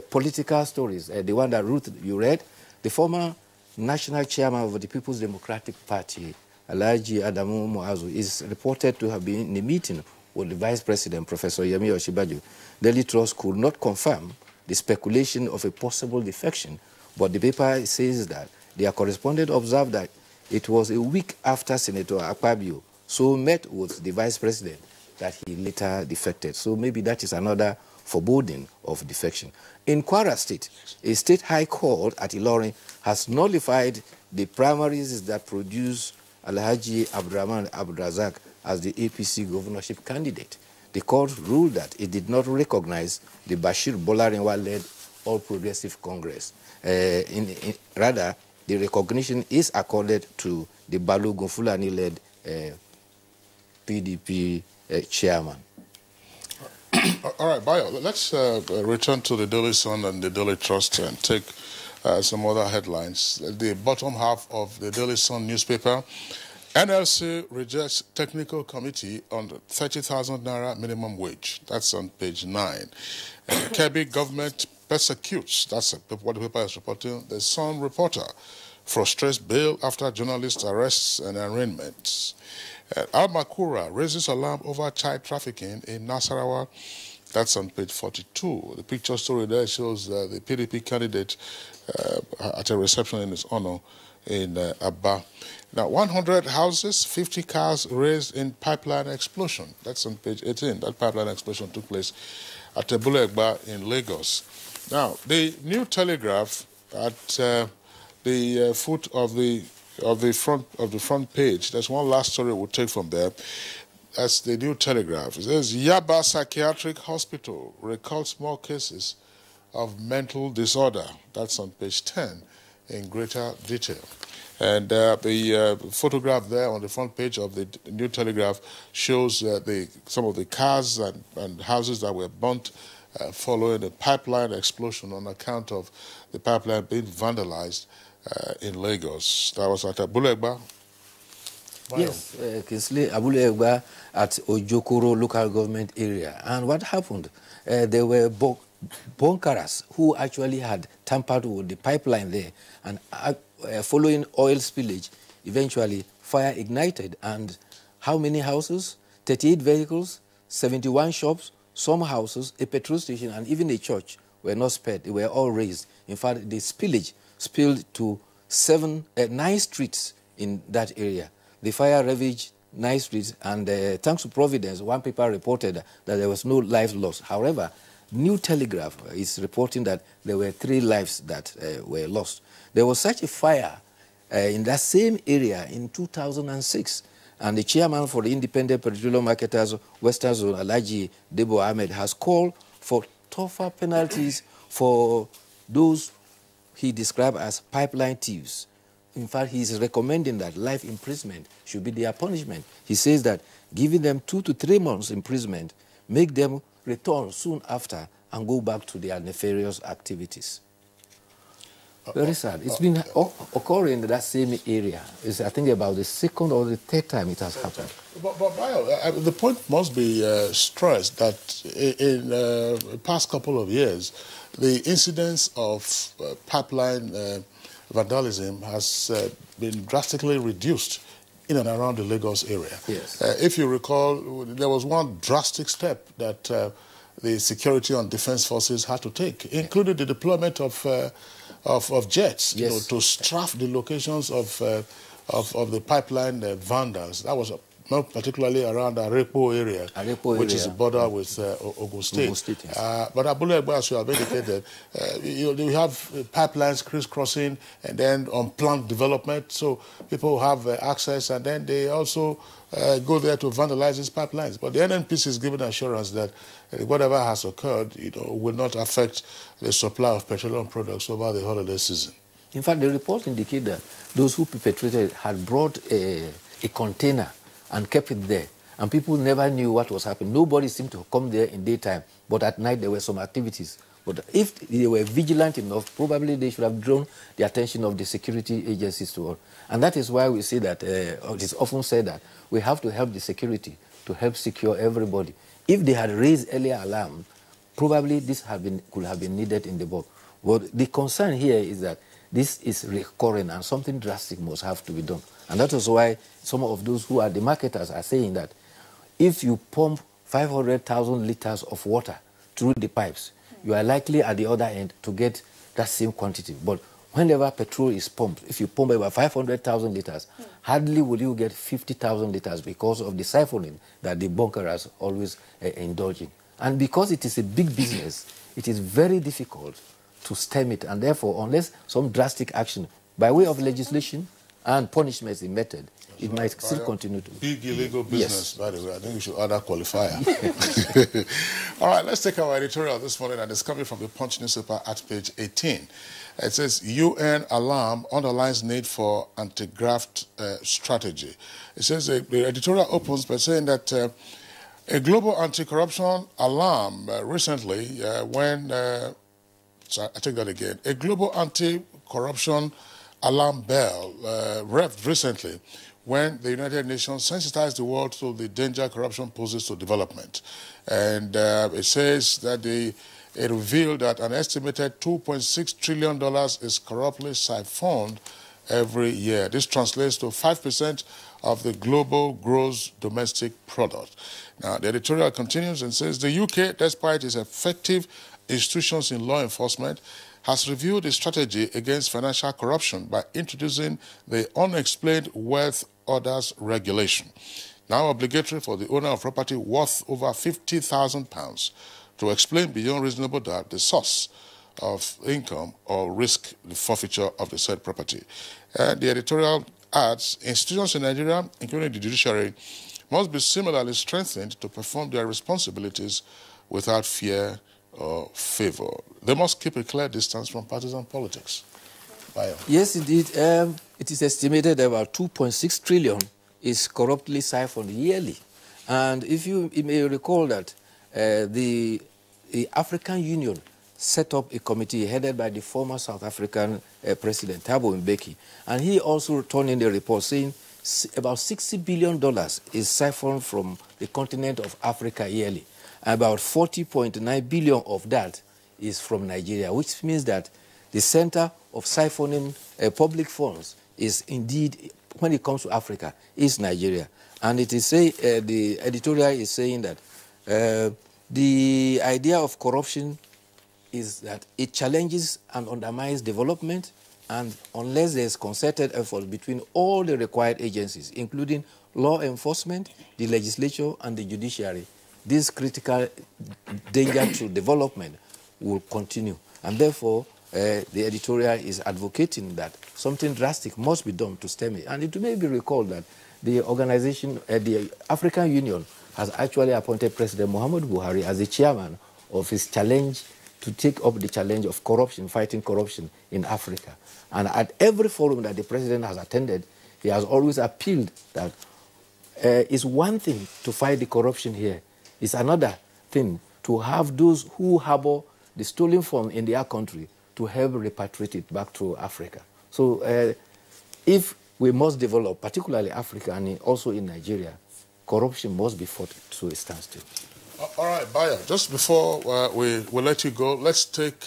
political stories, the one that Ruth, you read. The former national chairman of the People's Democratic Party, Alhaji Adamu Muazu, is reported to have been in a meeting with the Vice President, Professor Yemi Osinbajo. Daily Trust could not confirm the speculation of a possible defection, but the paper says that their correspondent observed that it was a week after Senator Akpabio so met with the Vice President that he later defected. So maybe that is another foreboding of defection. In Kwara State, a state high court at Ilorin has nullified the primaries that produced Alhaji Abdurrahman Abdurazak as the APC governorship candidate. The court ruled that it did not recognize the Bashir Bolarinwa-led All Progressive Congress. Rather, the recognition is accorded to the Balogun Fulani-led PDP chairman. All right, Bayo, let's return to the Daily Sun and the Daily Trust and take some other headlines. The bottom half of the Daily Sun newspaper, NLC rejects technical committee on 30,000 naira minimum wage. That's on page 9. Kebbi government persecutes, that's what the paper is reporting. The Sun reporter frustrates bail after journalist arrests and arraignments. Al-Makura raises alarm over child trafficking in Nasarawa. That's on page 42. The picture story there shows the PDP candidate at a reception in his honor in Abba. Now, 100 houses, 50 cars razed in pipeline explosion. That's on page 18. That pipeline explosion took place at Abuja in Lagos. Now, the New Telegraph at the foot of the front page. There's one last story we'll take from there. That's the New Telegraph. It says Yaba Psychiatric Hospital records more cases of mental disorder. That's on page 10 in greater detail. And the photograph there on the front page of the New Telegraph shows some of the cars and houses that were burnt following a pipeline explosion on account of the pipeline being vandalized in Lagos. That was at Abuja. Yes, Kinsley, Abuja at Ojokoro local government area. And what happened? There were bunkerers who actually had tampered with the pipeline there, and following oil spillage, eventually fire ignited. And how many houses? 38 vehicles, 71 shops, some houses, a petrol station, and even a church were not spared. They were all razed. In fact, the spillage spilled to 9 streets in that area. The fire ravaged 9 streets, and thanks to Providence, one paper reported that there was no life lost. However, New Telegraph is reporting that there were 3 lives that were lost. There was such a fire in that same area in 2006, and the chairman for the Independent Petroleum Marketers Western Zone, Alhaji Debo Ahmed, has called for tougher penalties for those he described as pipeline thieves. In fact, he is recommending that life imprisonment should be their punishment. He says that giving them 2 to 3 months imprisonment, make them return soon after and go back to their nefarious activities. Very sad. It's been occurring in that same area. It's, I think, about the 2nd or the 3rd time it has happened. But the point must be stressed that in the past couple of years, the incidence of pipeline vandalism has been drastically reduced in and around the Lagos area. Yes. If you recall, there was one drastic step that the security and defense forces had to take, including the deployment of jets, yes, to strafe the locations of the pipeline vandals. That was not particularly around Arepo area, which is a border with Ogun State. Yes. But Abuja, as you have indicated, you have pipelines crisscrossing and then unplanned development, so people have access, and then they also go there to vandalize these pipelines. But the NNPC is giving assurance that whatever has occurred, will not affect the supply of petroleum products over the holiday season. In fact, the report indicated that those who perpetrated had brought a container and kept it there, and people never knew what was happening. Nobody seemed to come there in daytime, but at night there were some activities. But if they were vigilant enough, probably they should have drawn the attention of the security agencies to all. And that is why we say that, it is often said that we have to help the security to help secure everybody. If they had raised earlier alarm, probably this could have been needed in the bulk. But the concern here is that this is recurring and something drastic must have to be done. And that is why some of those who are the marketers are saying that if you pump 500,000 liters of water through the pipes, you are likely at the other end to get that same quantity. But whenever petrol is pumped, if you pump about 500,000 liters, hardly will you get 50,000 liters because of the siphoning that the bunkerers always indulge in. And because it is a big business, it is very difficult to stem it. And therefore, unless some drastic action by way of legislation and punishment is meted, it might still continue to big illegal business, yes. By the way, I think we should add that qualifier. All right, let's take our editorial this morning, and it's coming from the Punch newspaper at page 18. It says, UN alarm underlines need for anti-graft strategy. It says the editorial opens by saying that a global anti-corruption alarm recently when, sorry, I take that again, a global anti-corruption alarm bell revved recently when the United Nations sensitized the world to the danger corruption poses to development. And it says that it revealed that an estimated $2.6 trillion is corruptly siphoned every year. This translates to 5% of the global gross domestic product. Now, the editorial continues and says, the UK, despite its effective institutions in law enforcement, has reviewed its strategy against financial corruption by introducing the Unexplained Wealth Orders Regulation, now obligatory for the owner of property worth over £50,000 to explain beyond reasonable doubt the source of income or risk the forfeiture of the said property. The editorial adds, institutions in Nigeria, including the judiciary, must be similarly strengthened to perform their responsibilities without fear or favor. They must keep a clear distance from partisan politics. Bayo. Yes, indeed. It is estimated about 2.6 trillion is corruptly siphoned yearly. And if you may recall that the African Union set up a committee headed by the former South African President, Thabo Mbeki, and he also turned in a report saying about $60 billion is siphoned from the continent of Africa yearly. About 40.9 billion of that is from Nigeria, which means that the center of siphoning public funds is indeed, when it comes to Africa, is Nigeria. And it is the editorial is saying that the idea of corruption is that it challenges and undermines development, and unless there is concerted effort between all the required agencies, including law enforcement, the legislature, and the judiciary, this critical danger to development will continue. And therefore, the editorial is advocating that something drastic must be done to stem it. And it may be recalled that the organization, the African Union, has actually appointed President Muhammadu Buhari as the chairman of his challenge to take up the challenge of corruption, fighting corruption in Africa. And at every forum that the president has attended, he has always appealed that it's one thing to fight the corruption here. It's another thing to have those who harbor the stolen funds in their country to help repatriate it back to Africa. So if we must develop, particularly Africa and also in Nigeria, corruption must be fought to a standstill. All right, Bayo, just before we let you go, let's take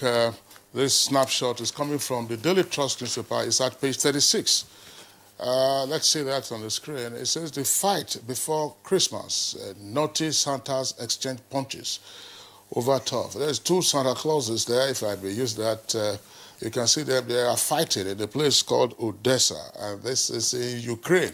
this snapshot. It's coming from the Daily Trust newspaper. It's at page 36. Let's see that on the screen. It says, the fight before Christmas. Naughty Santas exchange punches over tough. There's two Santa Clauses there, if I may use that. You can see them, they are fighting in a place called Odessa, and this is in Ukraine.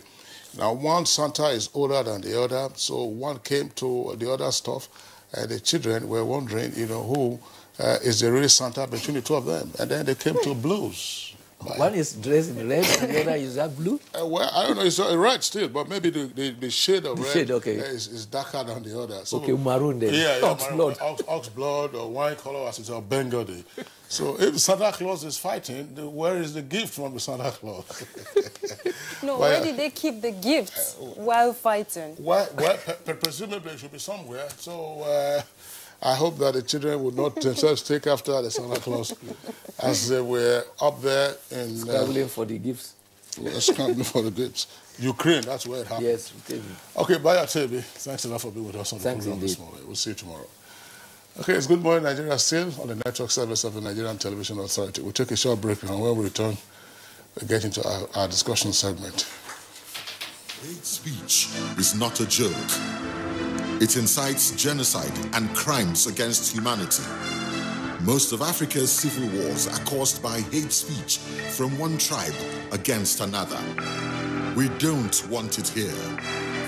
Now, one Santa is older than the other, so one came to the other stuff, and the children were wondering, who is the real Santa between the two of them. And then they came to blues. One is dressed in red, and the other is that blue? Well, I don't know, it's red still, but maybe the shade of red okay. is darker than the other. So, okay, maroon then. Yeah, ox blood. Ox blood or wine color, as it's a Bengali. So if Santa Claus is fighting, where is the gift from the Santa Claus? No, where did they keep the gifts while fighting? Well, presumably it should be somewhere. So I hope that the children would not themselves take after the Santa Claus as they were up there in... Scrambling for the gifts. Scrambling for the gifts. Ukraine, that's where it happened. Yes. Okay, Bayo Tebi, thanks a lot for being with us on the program this morning. We'll see you tomorrow. Okay, it's Good Morning Nigeria still on the network service of the Nigerian Television Authority. We'll take a short break, and when we return, we'll get into our discussion segment. Hate speech is not a joke. It incites genocide and crimes against humanity. Most of Africa's civil wars are caused by hate speech from one tribe against another. We don't want it here.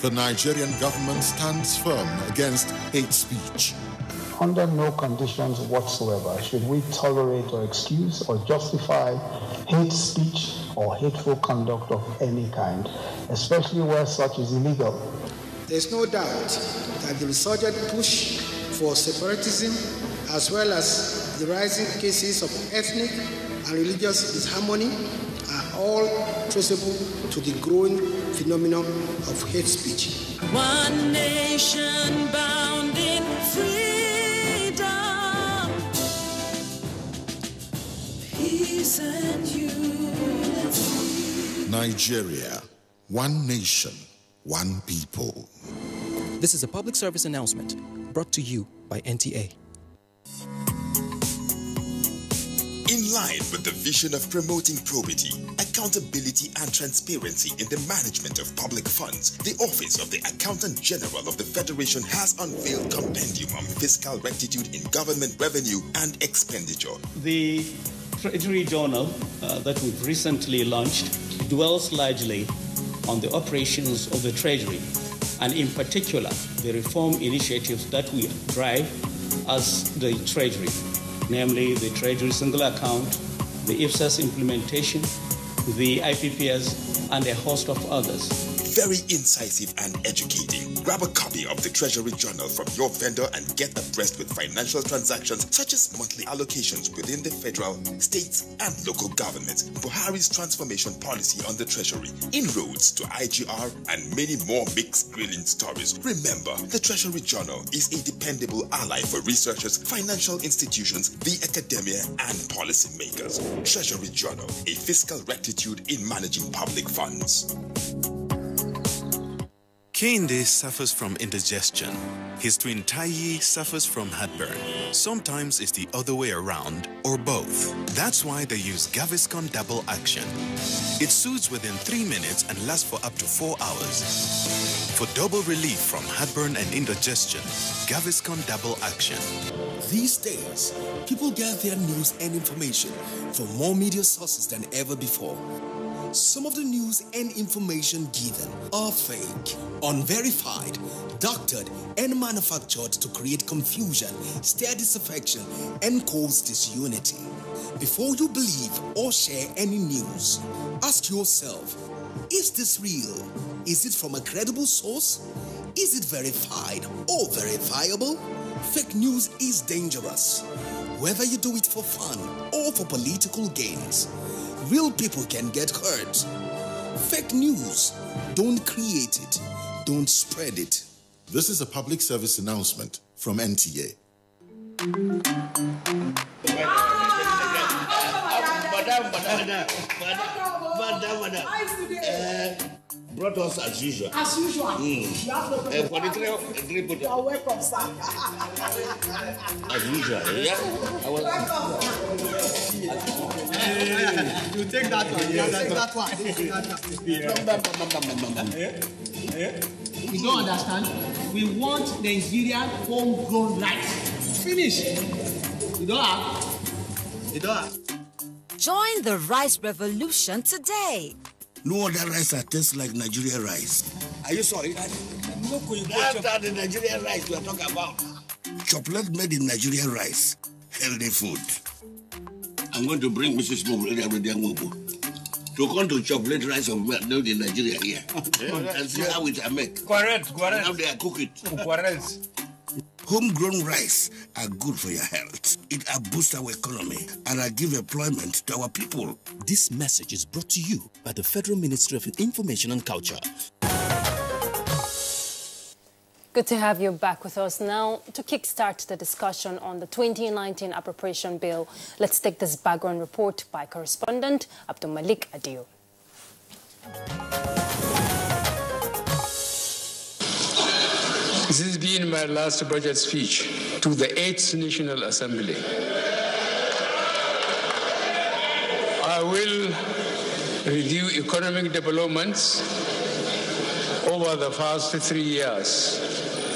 The Nigerian government stands firm against hate speech. Under no conditions whatsoever should we tolerate or excuse or justify hate speech or hateful conduct of any kind, especially where such is illegal. There's no doubt that the resurgent push for separatism, as well as the rising cases of ethnic and religious disharmony, are all traceable to the growing phenomenon of hate speech. One nation bound in freedom, peace and unity. Nigeria, one nation, one people. This is a public service announcement brought to you by NTA. In line with the vision of promoting probity, accountability and transparency in the management of public funds, the Office of the Accountant General of the Federation has unveiled Compendium on Fiscal Rectitude in Government Revenue and Expenditure. The Treasury Journal that we've recently launched dwells largely on the operations of the Treasury, and in particular, the reform initiatives that we drive as the Treasury, namely the Treasury Single Account, the IFSAS implementation, the IPPS, and a host of others. Very incisive and educating. Grab a copy of the Treasury Journal from your vendor and get abreast with financial transactions such as monthly allocations within the federal, states, and local governments, Buhari's transformation policy on the Treasury, inroads to IGR, and many more mixed grilling stories. Remember, the Treasury Journal is a dependable ally for researchers, financial institutions, the academia, and policymakers. Treasury Journal, a fiscal rectitude in managing public funds. Kehinde suffers from indigestion. His twin Taiyi suffers from heartburn. Sometimes it's the other way around, or both. That's why they use Gaviscon Double Action. It soothes within 3 minutes and lasts for up to 4 hours. For double relief from heartburn and indigestion, Gaviscon Double Action. These days, people get their news and information from more media sources than ever before. Some of the news and information given are fake, unverified, doctored, and manufactured to create confusion, stir disaffection, and cause disunity. Before you believe or share any news, ask yourself, is this real? Is it from a credible source? Is it verified or verifiable? Fake news is dangerous, whether you do it for fun or for political gains. Real people can get hurt. Fake news, don't create it, don't spread it. This is a public service announcement from NTA. Brought us as usual. As usual. For the three put you are welcome, sir. As usual, yeah. You take that one. You take that one. You don't understand? We want Nigerian homegrown rice. Finish. You don't have. You don't have. Join the rice revolution today. No other rice that tastes like Nigerian rice. Are you sorry? That's the Nigerian rice we are talking about. Chocolate made in Nigerian rice. Healthy food. I'm going to bring Mrs. Mobu to come to chocolate rice of made in Nigeria here. And see how it are made. Correct. And how they are cook it. Correct. Homegrown rice are good for your health. It boosts our economy and give employment to our people. This message is brought to you by the Federal Ministry of Information and Culture. Good to have you back with us now. To kickstart the discussion on the 2019 appropriation bill, let's take this background report by correspondent Abdul Malik Adio. This has been my last budget speech to the 8th National Assembly. I will review economic developments over the past 3 years.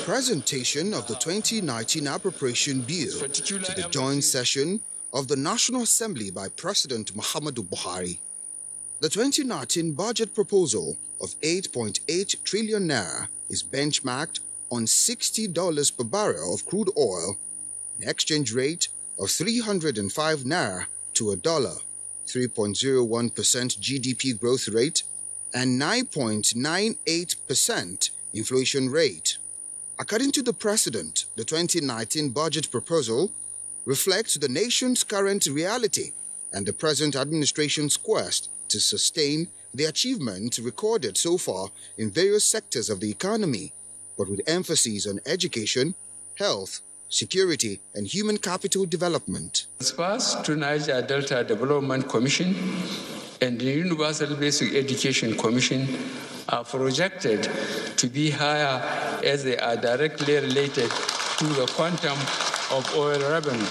Presentation of the 2019 appropriation bill to the joint session of the National Assembly by President Muhammadu Buhari. The 2019 budget proposal of 8.8 trillion naira is benchmarked on $60 per barrel of crude oil, an exchange rate of 305 naira to a dollar, 3.01% GDP growth rate, and 9.98% inflation rate. According to the President, the 2019 budget proposal reflects the nation's current reality and the present administration's quest to sustain the achievements recorded so far in various sectors of the economy, but with emphasis on education, health, security, and human capital development. Transfers to Niger Delta Development Commission and the Universal Basic Education Commission are projected to be higher as they are directly related to the quantum of oil revenue.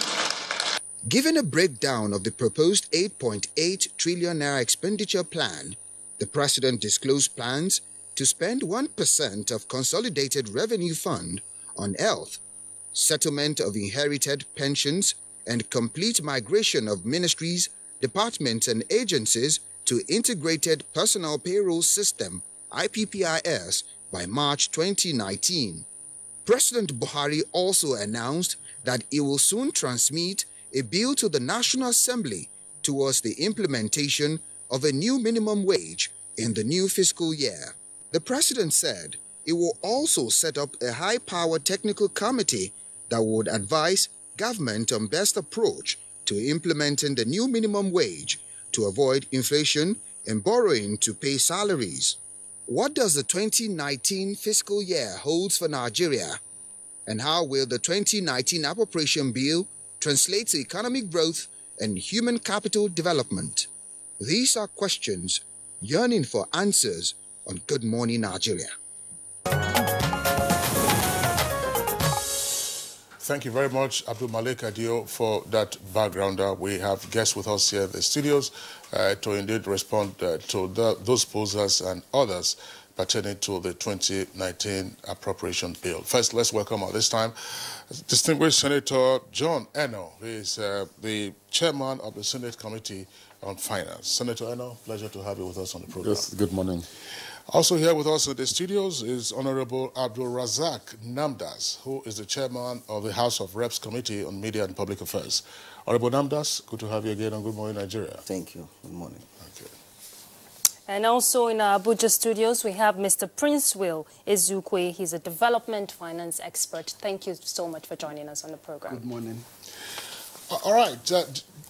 Given a breakdown of the proposed 8.8 trillion naira expenditure plan, the President disclosed plans to spend 1% of Consolidated Revenue Fund on health, settlement of inherited pensions, and complete migration of ministries departments and agencies to Integrated Personal Payroll System, IPPIS, by March 2019. President Buhari also announced that he will soon transmit a bill to the National Assembly towards the implementation of a new minimum wage in the new fiscal year. The president said he will also set up a high-powered technical committee that would advise government on best approach to implementing the new minimum wage to avoid inflation and borrowing to pay salaries. What does the 2019 fiscal year hold for Nigeria? And how will the 2019 appropriation bill translate to economic growth and human capital development? These are questions yearning for answers on Good Morning Nigeria. Thank you very much, Abdul Malik Adio, for that backgrounder. We have guests with us here in the studios to indeed respond to those posers and others pertaining to the 2019 appropriation bill. First, let's welcome at this time distinguished Senator John Eno. He is the chairman of the Senate Committee on Finance. Senator Eno, pleasure to have you with us on the program. Yes, good morning. Also here with us in the studios is Honorable Abdul Razak Namdas, who is the chairman of the House of Reps Committee on Media and Public Affairs. Honorable Namdas, good to have you again on Good Morning Nigeria. Thank you. Good morning. Okay. And also in our Abuja studios, we have Mr. Prince Will Ezukwe. He's a development finance expert. Thank you so much for joining us on the program. Good morning. All right,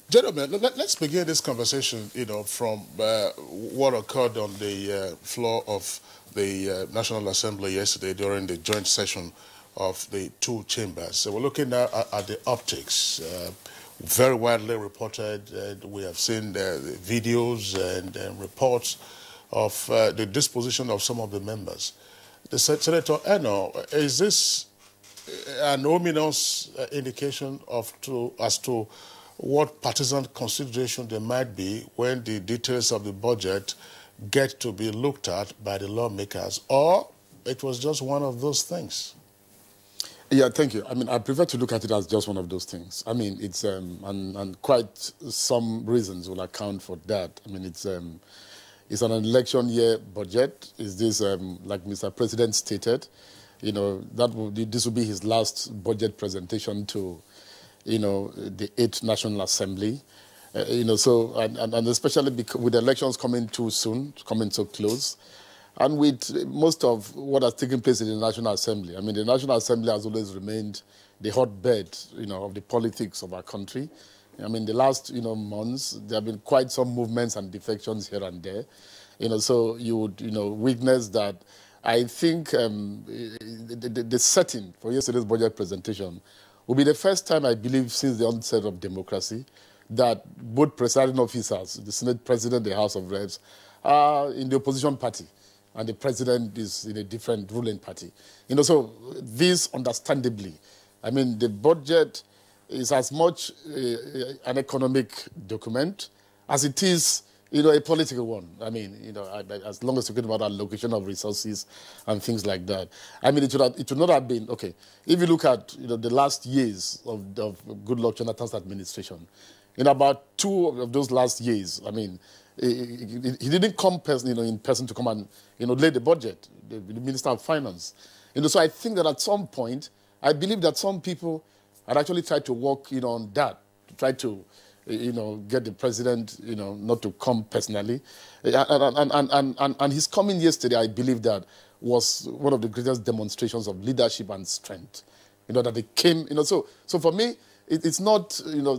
gentlemen, let's begin this conversation, from what occurred on the floor of the National Assembly yesterday during the joint session of the two chambers. So we're looking now at the optics. Very widely reported, and we have seen the videos and reports of the disposition of some of the members. Senator Eno, is this an ominous indication as to what partisan consideration there might be when the details of the budget get to be looked at by the lawmakers, or it was just one of those things? Yeah, thank you. I mean, I prefer to look at it as just one of those things. I mean, it's and quite some reasons will account for that. I mean, it's an election year budget. Is this like Mr. President stated? This will be his last budget presentation to, the 8th National Assembly. So especially because with elections coming too soon, coming so close, and with most of what has taken place in the National Assembly. I mean, the National Assembly has always remained the hotbed, of the politics of our country. I mean, the last, months, there have been quite some movements and defections here and there. So you would, witness that. I think the setting for yesterday's budget presentation will be the first time, I believe, since the onset of democracy, that both presiding officers, the Senate President, the House of Reps, are in the opposition party, and the President is in a different ruling party. So this, understandably, I mean, the budget is as much an economic document as it is a political one. I mean, as long as you're talking about allocation of resources and things like that. I mean, it would not have been, okay, if you look at, the last years of Goodluck Jonathan's administration, in about 2 of those last years, I mean, he didn't come in person to come and, lay the budget, the Minister of Finance. So I think that at some point, I believe that some people had actually tried to work, on that, to try to, get the president, not to come personally. And his coming yesterday, I believe that was one of the greatest demonstrations of leadership and strength. That they came, so for me, it's not,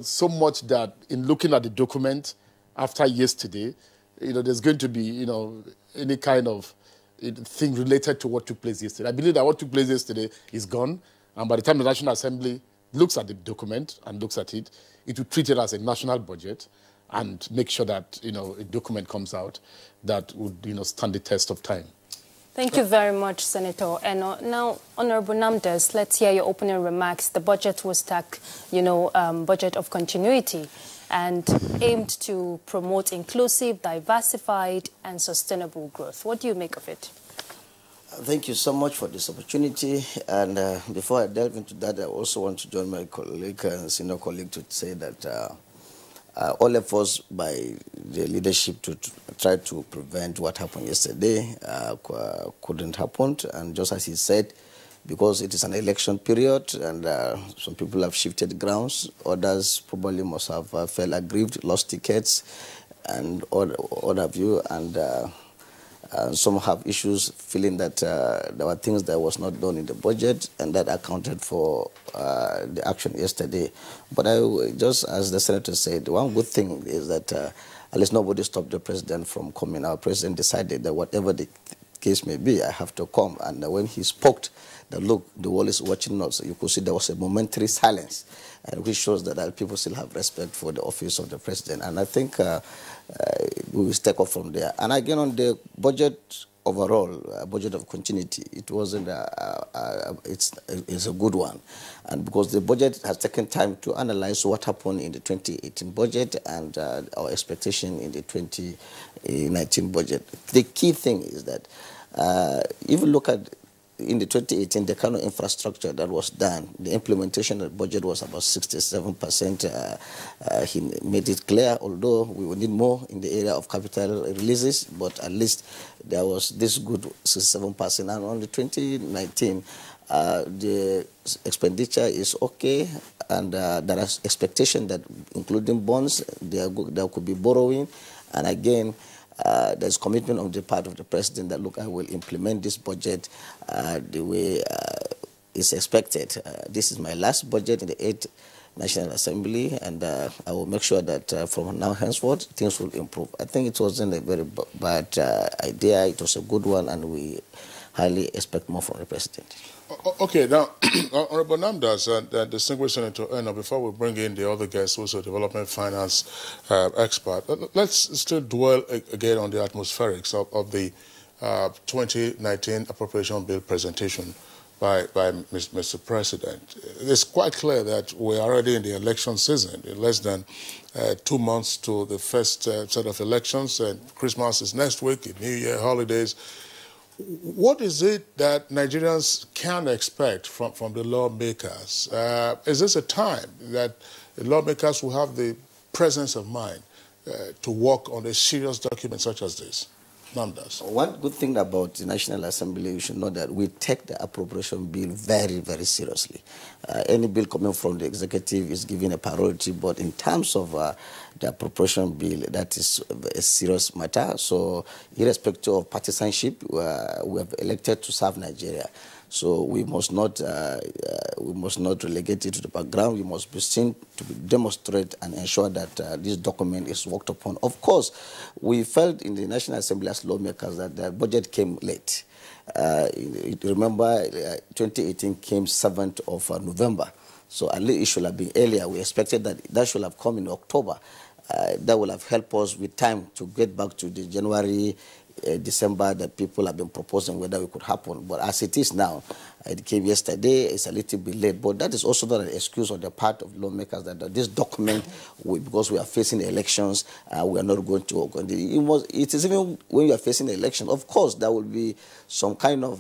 so much that in looking at the document after yesterday, there's going to be, any kind of thing related to what took place yesterday. I believe that what took place yesterday is gone. And by the time the National Assembly looks at the document and looks at it, it will treat it as a national budget and make sure that, a document comes out that would, stand the test of time. Thank you very much, Senator. And now, Honorable Namdas, let's hear your opening remarks. The budget was tagged, budget of continuity and aimed to promote inclusive, diversified, and sustainable growth. What do you make of it? Thank you so much for this opportunity. And before I delve into that, I also want to join my colleague, senior colleague, to say that all efforts by the leadership to try to prevent what happened yesterday couldn't happen. And just as he said, because it is an election period and some people have shifted grounds, others probably must have felt aggrieved, lost tickets, and all of you, and some have issues feeling that there were things that was not done in the budget, and that accounted for the action yesterday. But just as the senator said, one good thing is that at least nobody stopped the president from coming. Our president decided that whatever the case may be, I have to come. And when he spoke, that look, the world is watching us. You could see there was a momentary silence, which shows that people still have respect for the office of the president. And I think we will take off from there. And again, on the budget overall, budget of continuity, it wasn't. It's a good one, and because the budget has taken time to analyze what happened in the 2018 budget and our expectation in the 2019 budget. The key thing is that if you look at in the 2018, the kind of infrastructure that was done, the implementation of the budget was about 67%. He made it clear, although we will need more in the area of capital releases, but at least there was this good 67%. And on the 2019, the expenditure is okay, and there is expectation that, including bonds, there could be borrowing, and again, there's commitment on the part of the president that, look, I will implement this budget the way is expected. This is my last budget in the 8th National Assembly, and I will make sure that from now henceforth, things will improve. I think it wasn't a very bad idea. It was a good one, and we highly expect more from the president. Okay, now, Honorable Namdas and distinguished Senator Eno, before we bring in the other guests, who's a development finance expert, let's still dwell again on the atmospherics of the 2019 appropriation bill presentation by Mr. President. It's quite clear that we're already in the election season, in less than 2 months to the first set of elections, and Christmas is next week, New Year, holidays. What is it that Nigerians can expect from the lawmakers? Is this a time that the lawmakers will have the presence of mind to work on a serious document such as this? Namdas. One good thing about the National Assembly, you should know that we take the appropriation bill very, very seriously. Any bill coming from the executive is given a priority, but in terms of the appropriation bill, that is a serious matter. So irrespective of partisanship, we have elected to serve Nigeria. So we must not relegate it to the background. We must be seen to demonstrate and ensure that this document is worked upon. Of course, we felt in the National Assembly as lawmakers that the budget came late. Remember, 2018 came 7th of November. So at least it should have been earlier. We expected that should have come in October. That will have helped us with time to get back to the January, December that people have been proposing whether it could happen. But as it is now, it came yesterday, it's a little bit late. But that is also not an excuse on the part of lawmakers that this document, because we are facing elections, we are not going to work on it. It is even when you are facing elections, of course, there will be some kind of,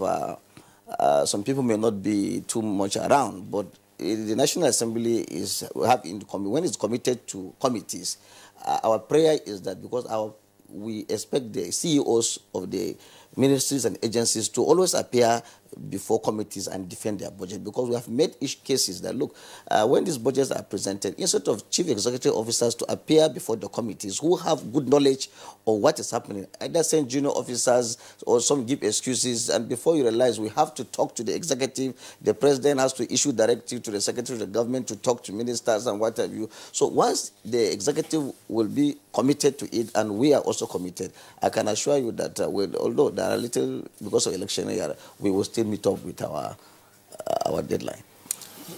some people may not be too much around, but the National Assembly when it's committed to committees, our prayer is that because we expect the CEOs of the ministries and agencies to always appear before committees and defend their budget, because we have made cases that, look, when these budgets are presented, instead of chief executive officers to appear before the committees who have good knowledge of what is happening, either send junior officers or some give excuses, and before you realize we have to talk to the executive, the president has to issue directive to the secretary of the government to talk to ministers and what have you. So once the executive will be committed to it, and we are also committed, I can assure you that although there are little, because of election year, we will still meet up with our deadline.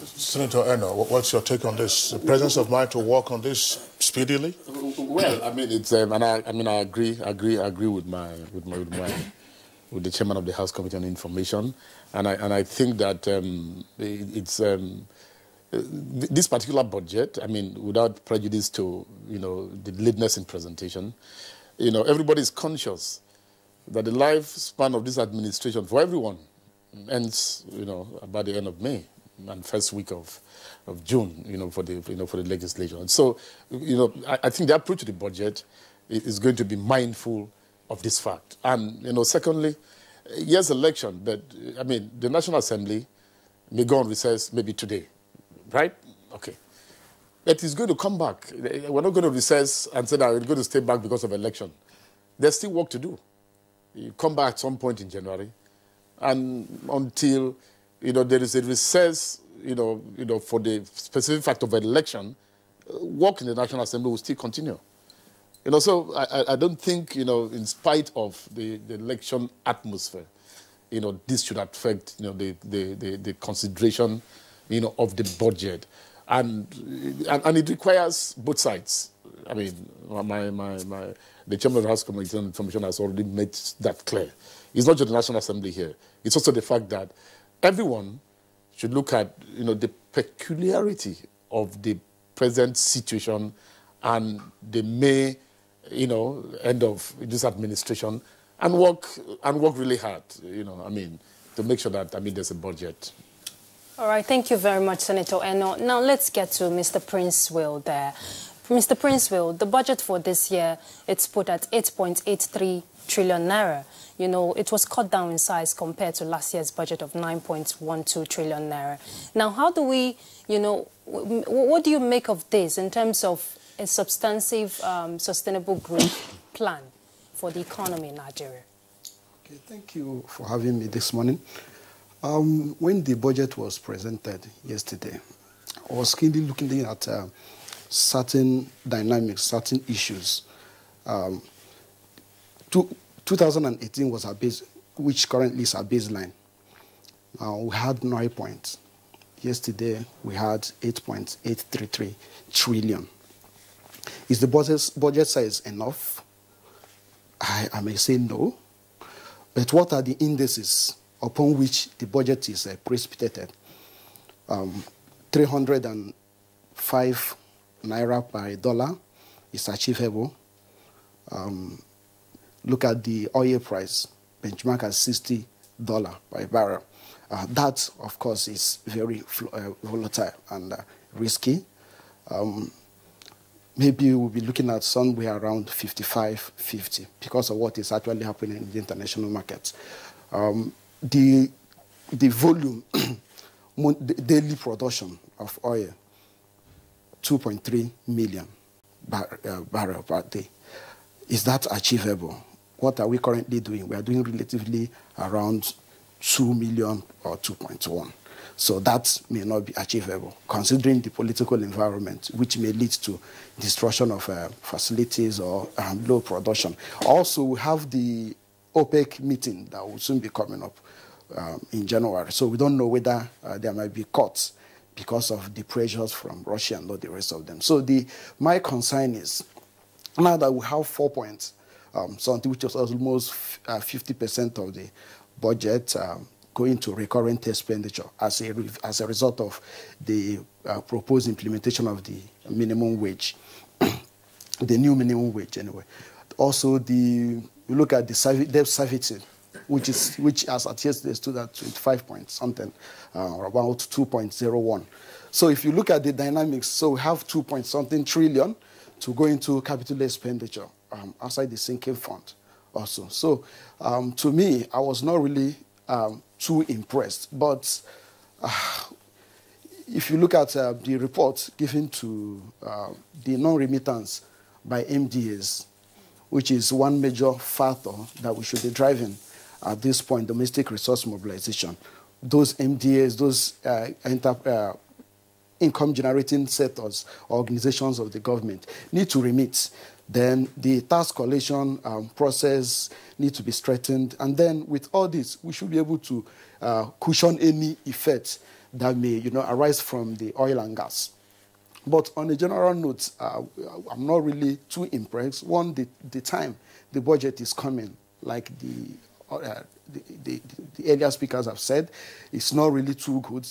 Senator Eno, what's your take on this? The presence of mind to work on this speedily? Well, I mean, it's I agree with the chairman of the House Committee on Information, and I think that this particular budget, I mean, without prejudice to the lateness in presentation, everybody is conscious that the lifespan of this administration for everyone ends, by the end of May. and first week of June, for the legislation. So, I think the approach to the budget is going to be mindful of this fact. And, secondly, yes, election, but, I mean, the National Assembly may go on recess maybe today, right? Okay. But it's going to come back. We're not going to recess and say that we're going to stay back because of election. There's still work to do. You come back at some point in January, and until, there is a recess, for the specific fact of an election, work in the National Assembly will still continue. So I don't think, in spite of the election atmosphere, this should affect, the consideration, of the budget. And it requires both sides. I mean, the Chairman of the House Committee on Information has already made that clear. It's not just the National Assembly here. It's also the fact that everyone should look at, the peculiarity of the present situation and the May, end of this administration, and work really hard, to make sure that, there's a budget. All right, thank you very much, Senator Eno. Now let's get to Mr. Prince Will there. Mr. Prince Will, the budget for this year, it's put at 8.83 trillion naira. It was cut down in size compared to last year's budget of 9.12 trillion naira. Now, how do we, what do you make of this in terms of a substantive, sustainable growth plan for the economy in Nigeria? Okay, thank you for having me this morning. When the budget was presented yesterday, I was keenly looking at certain dynamics, certain issues. 2018 was our base, which currently is our baseline. We had 9 points. Yesterday, we had 8.833 trillion. Is the budget size enough? I may say no. But what are the indices upon which the budget is precipitated? 305 naira per dollar is achievable. Look at the oil price, benchmark at $60 per barrel. That, of course, is very volatile and risky. Maybe we'll be looking at somewhere around 55-50 because of what is actually happening in the international markets. The volume, the daily production of oil, 2.3 million barrels per day. Is that achievable? What are we currently doing? We are doing relatively around 2 million or 2.1. So that may not be achievable, considering the political environment, which may lead to destruction of facilities or low production. Also, we have the OPEC meeting that will soon be coming up in January. So we don't know whether there might be cuts because of the pressures from Russia and all the rest of them. So my concern is, now that we have 4 points, something which is almost 50% of the budget going to recurrent expenditure as a result of the proposed implementation of the minimum wage, the new minimum wage anyway. Also, you look at the debt servicing, which as at yesterday stood at 25 point something, about 2.01. So if you look at the dynamics, so we have 2 point something trillion to go into capital expenditure outside the sinking fund also. So to me, I was not really too impressed. But if you look at the report given to the non-remittance by MDAs, which is one major factor that we should be driving at this point, domestic resource mobilization, those MDAs, those income-generating sectors, organizations of the government need to remit. Then the tax collection process needs to be strengthened. And then with all this, we should be able to cushion any effect that may arise from the oil and gas. But on a general note, I'm not really too impressed. One, the time the budget is coming, like the earlier speakers have said, it's not really too good.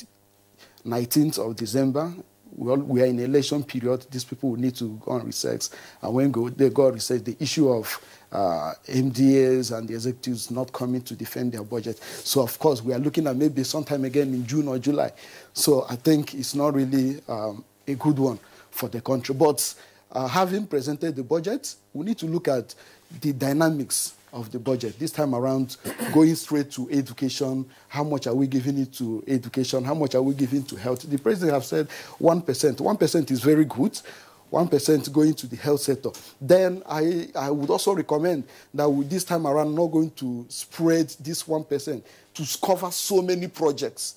19th of December, we are in election period. These people will need to go on research. And when they go on research, the issue of MDAs and the executives not coming to defend their budget. So, of course, we are looking at maybe sometime again in June or July. So I think it's not really a good one for the country. But having presented the budget, we need to look at the dynamics of the budget. This time around, going straight to education, how much are we giving it to education? How much are we giving to health? The president have said 1%. 1% is very good. 1% going to the health sector. Then I would also recommend that we this time around not going to spread this 1% to cover so many projects,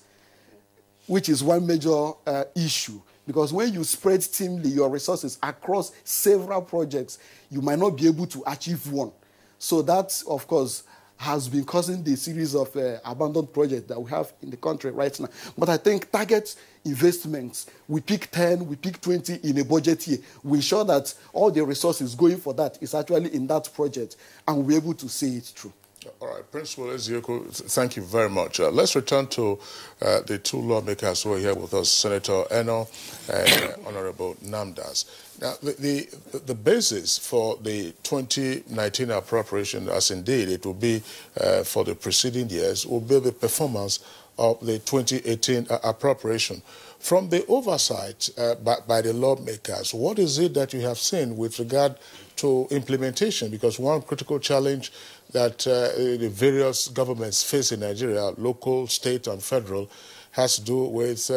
which is one major issue. Because when you spread thinly your resources across several projects, you might not be able to achieve one. So that, of course, has been causing the series of abandoned projects that we have in the country right now. But I think target investments, we pick 10, we pick 20 in a budget year. We ensure that all the resources going for that is actually in that project, and we're able to see it through. All right, Principal Ezeoku, thank you very much. Let's return to the two lawmakers who are here with us, Senator Eno and Honorable Namdas. Now, the basis for the 2019 appropriation, as indeed it will be for the preceding years, will be the performance of the 2018 appropriation. From the oversight by the lawmakers, what is it that you have seen with regard to implementation? Because one critical challenge that the various governments face in Nigeria, local, state, and federal, has to do with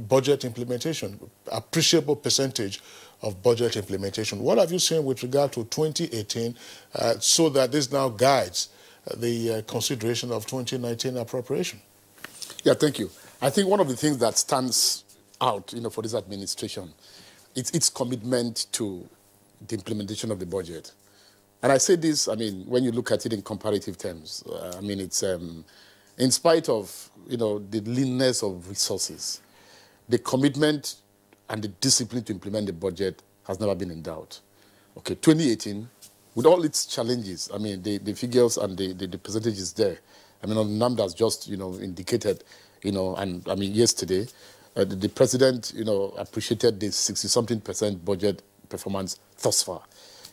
budget implementation, appreciable percentage of budget implementation. What have you seen with regard to 2018 so that this now guides the consideration of 2019 appropriation? Yeah, thank you. I think one of the things that stands out, for this administration, it's its commitment to the implementation of the budget. And I say this, when you look at it in comparative terms, it's in spite of, the leanness of resources, the commitment and the discipline to implement the budget has never been in doubt. Okay, 2018, with all its challenges, the figures and the percentages there, Namdas just, indicated, yesterday, the president, appreciated the 60-something% budget performance thus far.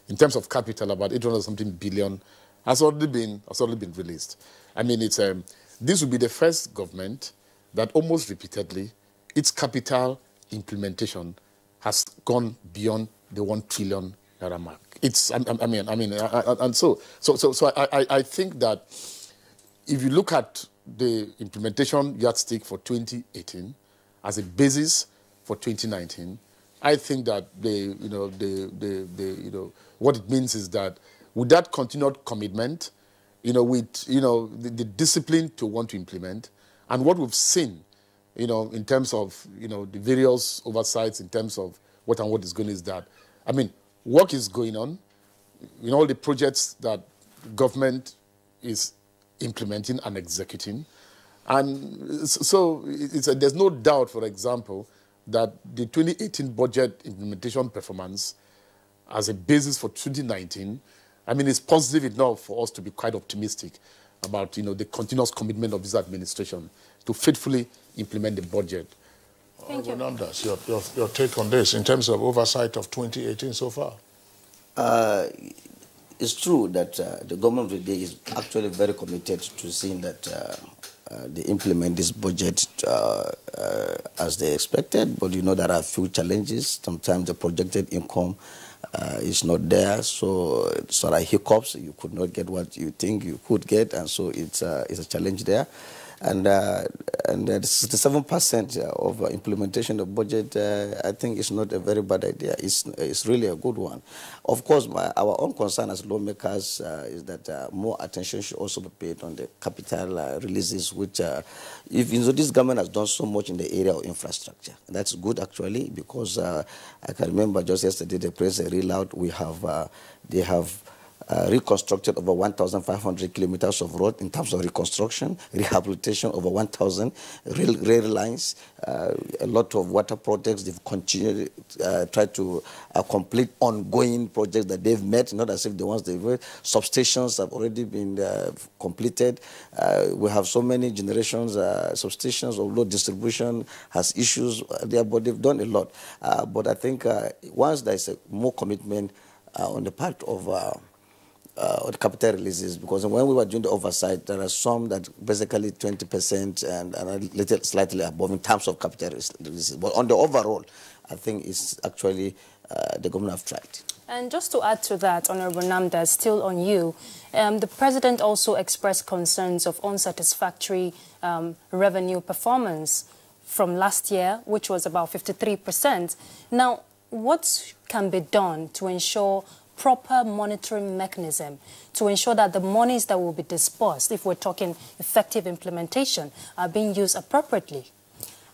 In terms of capital, about 800-something billion has already been released. This will be the first government that almost repeatedly its capital implementation has gone beyond the 1 trillion naira mark. It's I think that if you look at the implementation yardstick for 2018 as a basis for 2019, I think that what it means is that with that continued commitment, with the discipline to want to implement, and what we've seen, in terms of the various oversights, in terms of what is going is that, work is going on in all the projects that government is implementing and executing, and so there's no doubt, for example, that the 2018 budget implementation performance as a basis for 2019, it's positive enough for us to be quite optimistic about, the continuous commitment of this administration to faithfully implement the budget. Thank you. Namdas, your take on this in terms of oversight of 2018 so far? It's true that the government of the day is actually very committed to seeing that they implement this budget as they expected, but there are a few challenges. Sometimes the projected income is not there, so there are hiccups. You could not get what you think you could get, and so it's a challenge there. And the 67% of implementation of budget, I think, is not a very bad idea. It's really a good one. Of course, our own concern as lawmakers is that more attention should also be paid on the capital releases, which, this government has done so much in the area of infrastructure. That's good, actually, because I can remember just yesterday the president read out, they have reconstructed over 1,500 kilometers of road in terms of reconstruction, rehabilitation over 1,000 rail lines, a lot of water projects. They've continued, tried to complete ongoing projects that they've met, not as if the ones they've met. Substations have already been completed. We have so many generations, substations of load distribution has issues there, but they've done a lot. But I think once there's more commitment on the part of the capital releases, because when we were doing the oversight, there are some that basically 20% and a little slightly above in terms of capital releases. But on the overall, I think it's actually the government have tried. And just to add to that, Honorable Namda, still on you, the President also expressed concerns of unsatisfactory revenue performance from last year, which was about 53%. Now, what can be done to ensure proper monitoring mechanism to ensure that the monies that will be disbursed, if we're talking effective implementation, are being used appropriately?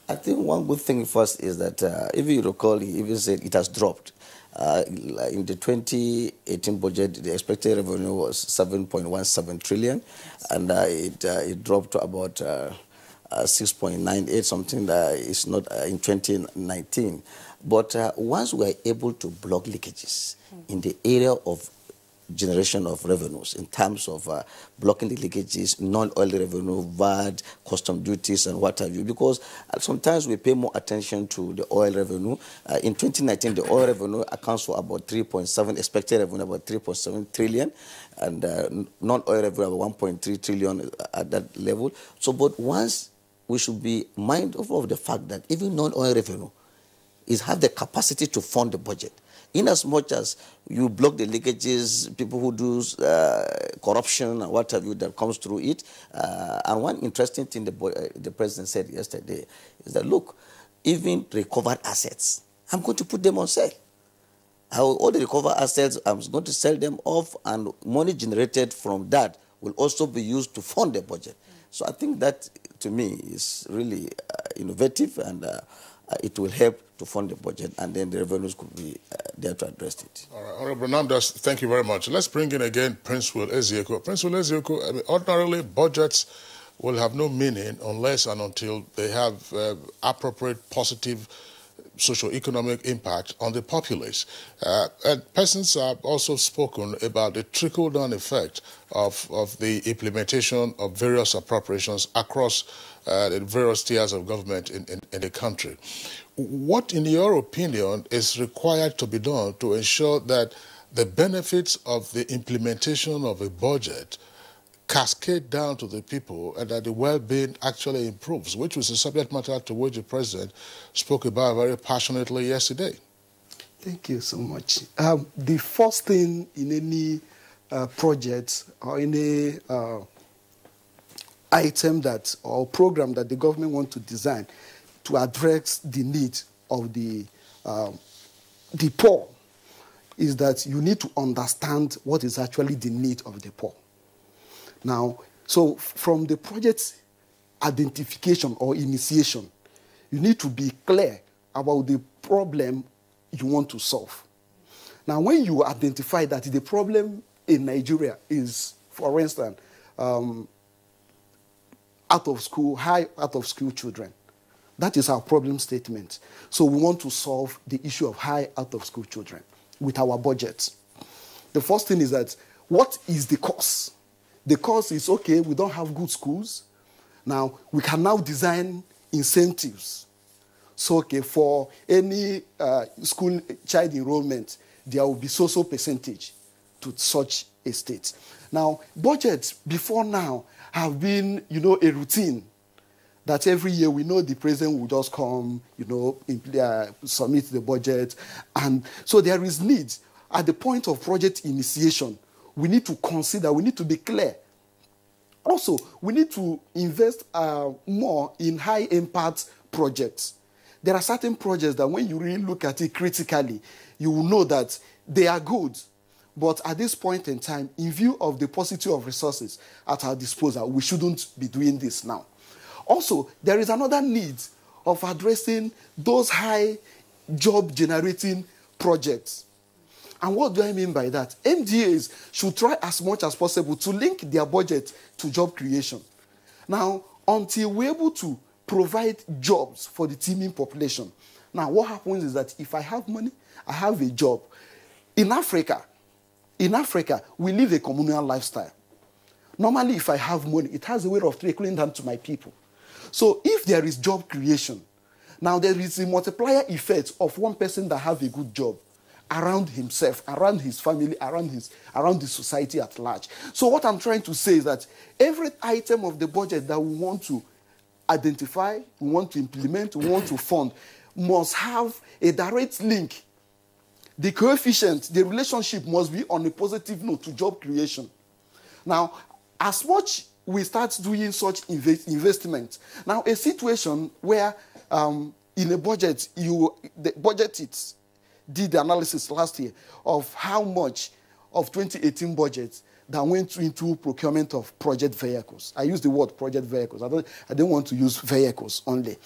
I think one good thing first is that, if you recall, he even said it has dropped. In the 2018 budget, the expected revenue was 7.17 trillion, and it dropped to about 6.98, something that is not in 2019. But once we are able to block leakages in the area of generation of revenues, in terms of blocking the leakages, non-oil revenue, VAT, custom duties, and what have you, because sometimes we pay more attention to the oil revenue. In 2019, the oil revenue accounts for about 3.7, expected revenue about 3.7 trillion, and non-oil revenue about 1.3 trillion at that level. So, but once we should be mindful of the fact that even non-oil revenue have the capacity to fund the budget. In as much as you block the leakages, people who do corruption and what have you that comes through it. And one interesting thing the President said yesterday is that, look, even recovered assets, I'm going to put them on sale. All the recovered assets, I'm going to sell them off, and money generated from that will also be used to fund the budget. So I think that, to me, is really innovative, and it will help to fund the budget, and then the revenues could be there to address it. All right, Honorable Namdas, thank you very much. Let's bring in again Prince Will Ezeoku. Prince Will Ezeoku, I mean, ordinarily budgets will have no meaning unless and until they have appropriate positive socio-economic impact on the populace. And persons have also spoken about the trickle-down effect of the implementation of various appropriations across the various tiers of government in the country. What, in your opinion, is required to be done to ensure that the benefits of the implementation of a budget cascade down to the people and that the well-being actually improves, which was a subject matter to which the President spoke about very passionately yesterday? Thank you so much. The first thing in any project or any item that or program that the government wants to design to address the needs of the poor is that you need to understand what is actually the need of the poor. Now, so from the project identification or initiation, you need to be clear about the problem you want to solve. Now, when you identify that the problem in Nigeria is, for instance, high out-of-school children. That is our problem statement. So we want to solve the issue of high out-of-school children with our budget. The first thing is that, what is the cause? The cause is, okay, we don't have good schools. Now, we can now design incentives. So, okay, for any school child enrollment, there will be so-so percentage to such a state. Now, budgets before now have been, a routine that every year we know the president will just come, submit the budget. And so there is need. At the point of project initiation, we need to consider, we need to be clear. Also, we need to invest more in high-impact projects. There are certain projects that when you really look at it critically, you will know that they are good. But at this point in time, in view of the paucity of resources at our disposal, we shouldn't be doing this now. Also, there is another need of addressing those high job-generating projects. And what do I mean by that? MDAs should try as much as possible to link their budget to job creation. Now, until we're able to provide jobs for the teeming population, now what happens is that if I have money, I have a job. In Africa, we live a communal lifestyle. Normally, if I have money, it has a way of trickling down to my people. So if there is job creation, now there is a multiplier effect of one person that have a good job around himself, around his family, around the society at large. So what I'm trying to say is that every item of the budget that we want to identify, we want to implement, we want to fund, must have a direct link. The coefficient, the relationship must be on a positive note to job creation. Now, as much we start doing such investment, now a situation where in a budget, the budget did the analysis last year of how much of 2018 budget that went into procurement of project vehicles. I use the word project vehicles. I don't want to use vehicles only.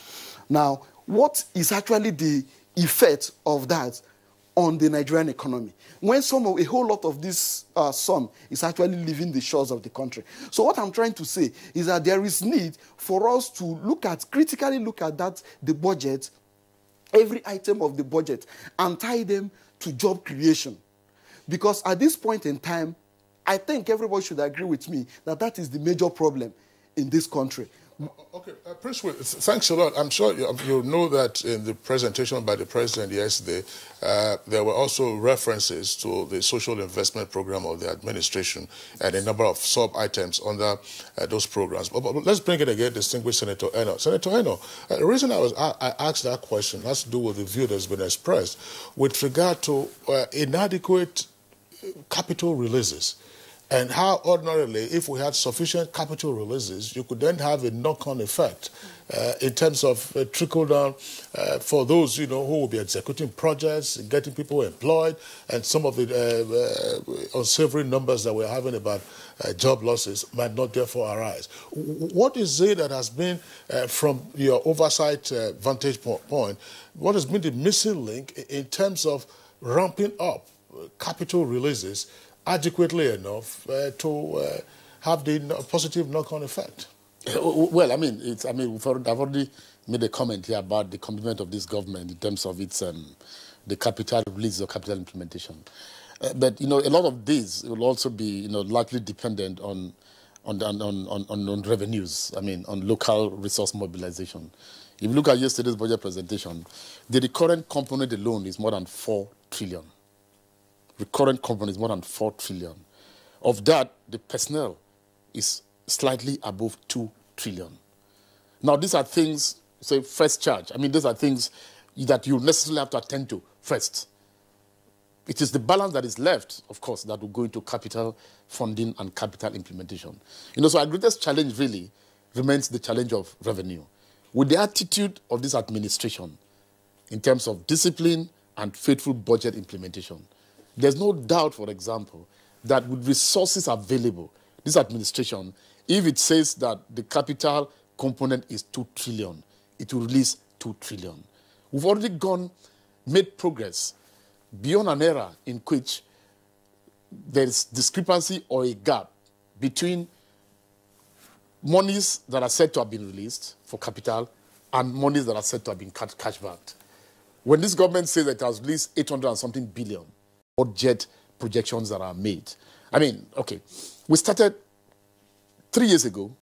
Now, what is actually the effect of that on the Nigerian economy when a whole lot of this sum is actually leaving the shores of the country? So what I'm trying to say is that there is need for us to critically look at the budget, every item of the budget, and tie them to job creation. Because at this point in time, I think everybody should agree with me that is the major problem in this country. Okay, Prince Will, thanks a lot. I'm sure you know that in the presentation by the President yesterday, there were also references to the social investment program of the administration and a number of sub-items under those programs. But let's bring it again, distinguished Senator Eno. Senator Eno, the reason I asked that question has to do with the view that's been expressed with regard to inadequate capital releases. And how ordinarily, if we had sufficient capital releases, you could then have a knock-on effect in terms of trickle-down for those, who will be executing projects, getting people employed, and some of the unsavory numbers that we're having about job losses might not therefore arise. What is it that has been, from your oversight vantage point, what has been the missing link in terms of ramping up capital releases adequately enough to have the positive knock-on effect? Well, I've already made a comment here about the commitment of this government in terms of its the capital release or capital implementation. But a lot of this will also be largely dependent on revenues. On local resource mobilization. If you look at yesterday's budget presentation, the recurrent component alone is more than 4 trillion. Recurrent component is more than 4 trillion. Of that, the personnel is slightly above 2 trillion. Now, these are things, say, first charge. These are things that you necessarily have to attend to first. It is the balance that is left, of course, that will go into capital funding and capital implementation. So our greatest challenge really remains the challenge of revenue. With the attitude of this administration in terms of discipline and faithful budget implementation, there's no doubt, for example, that with resources available, this administration, if it says that the capital component is 2 trillion, it will release 2 trillion. We've already made progress beyond an era in which there's discrepancy or a gap between monies that are said to have been released for capital and monies that are said to have been cash backed. When this government says that it has released 800 and something billion, budget projections that are made. We started 3 years ago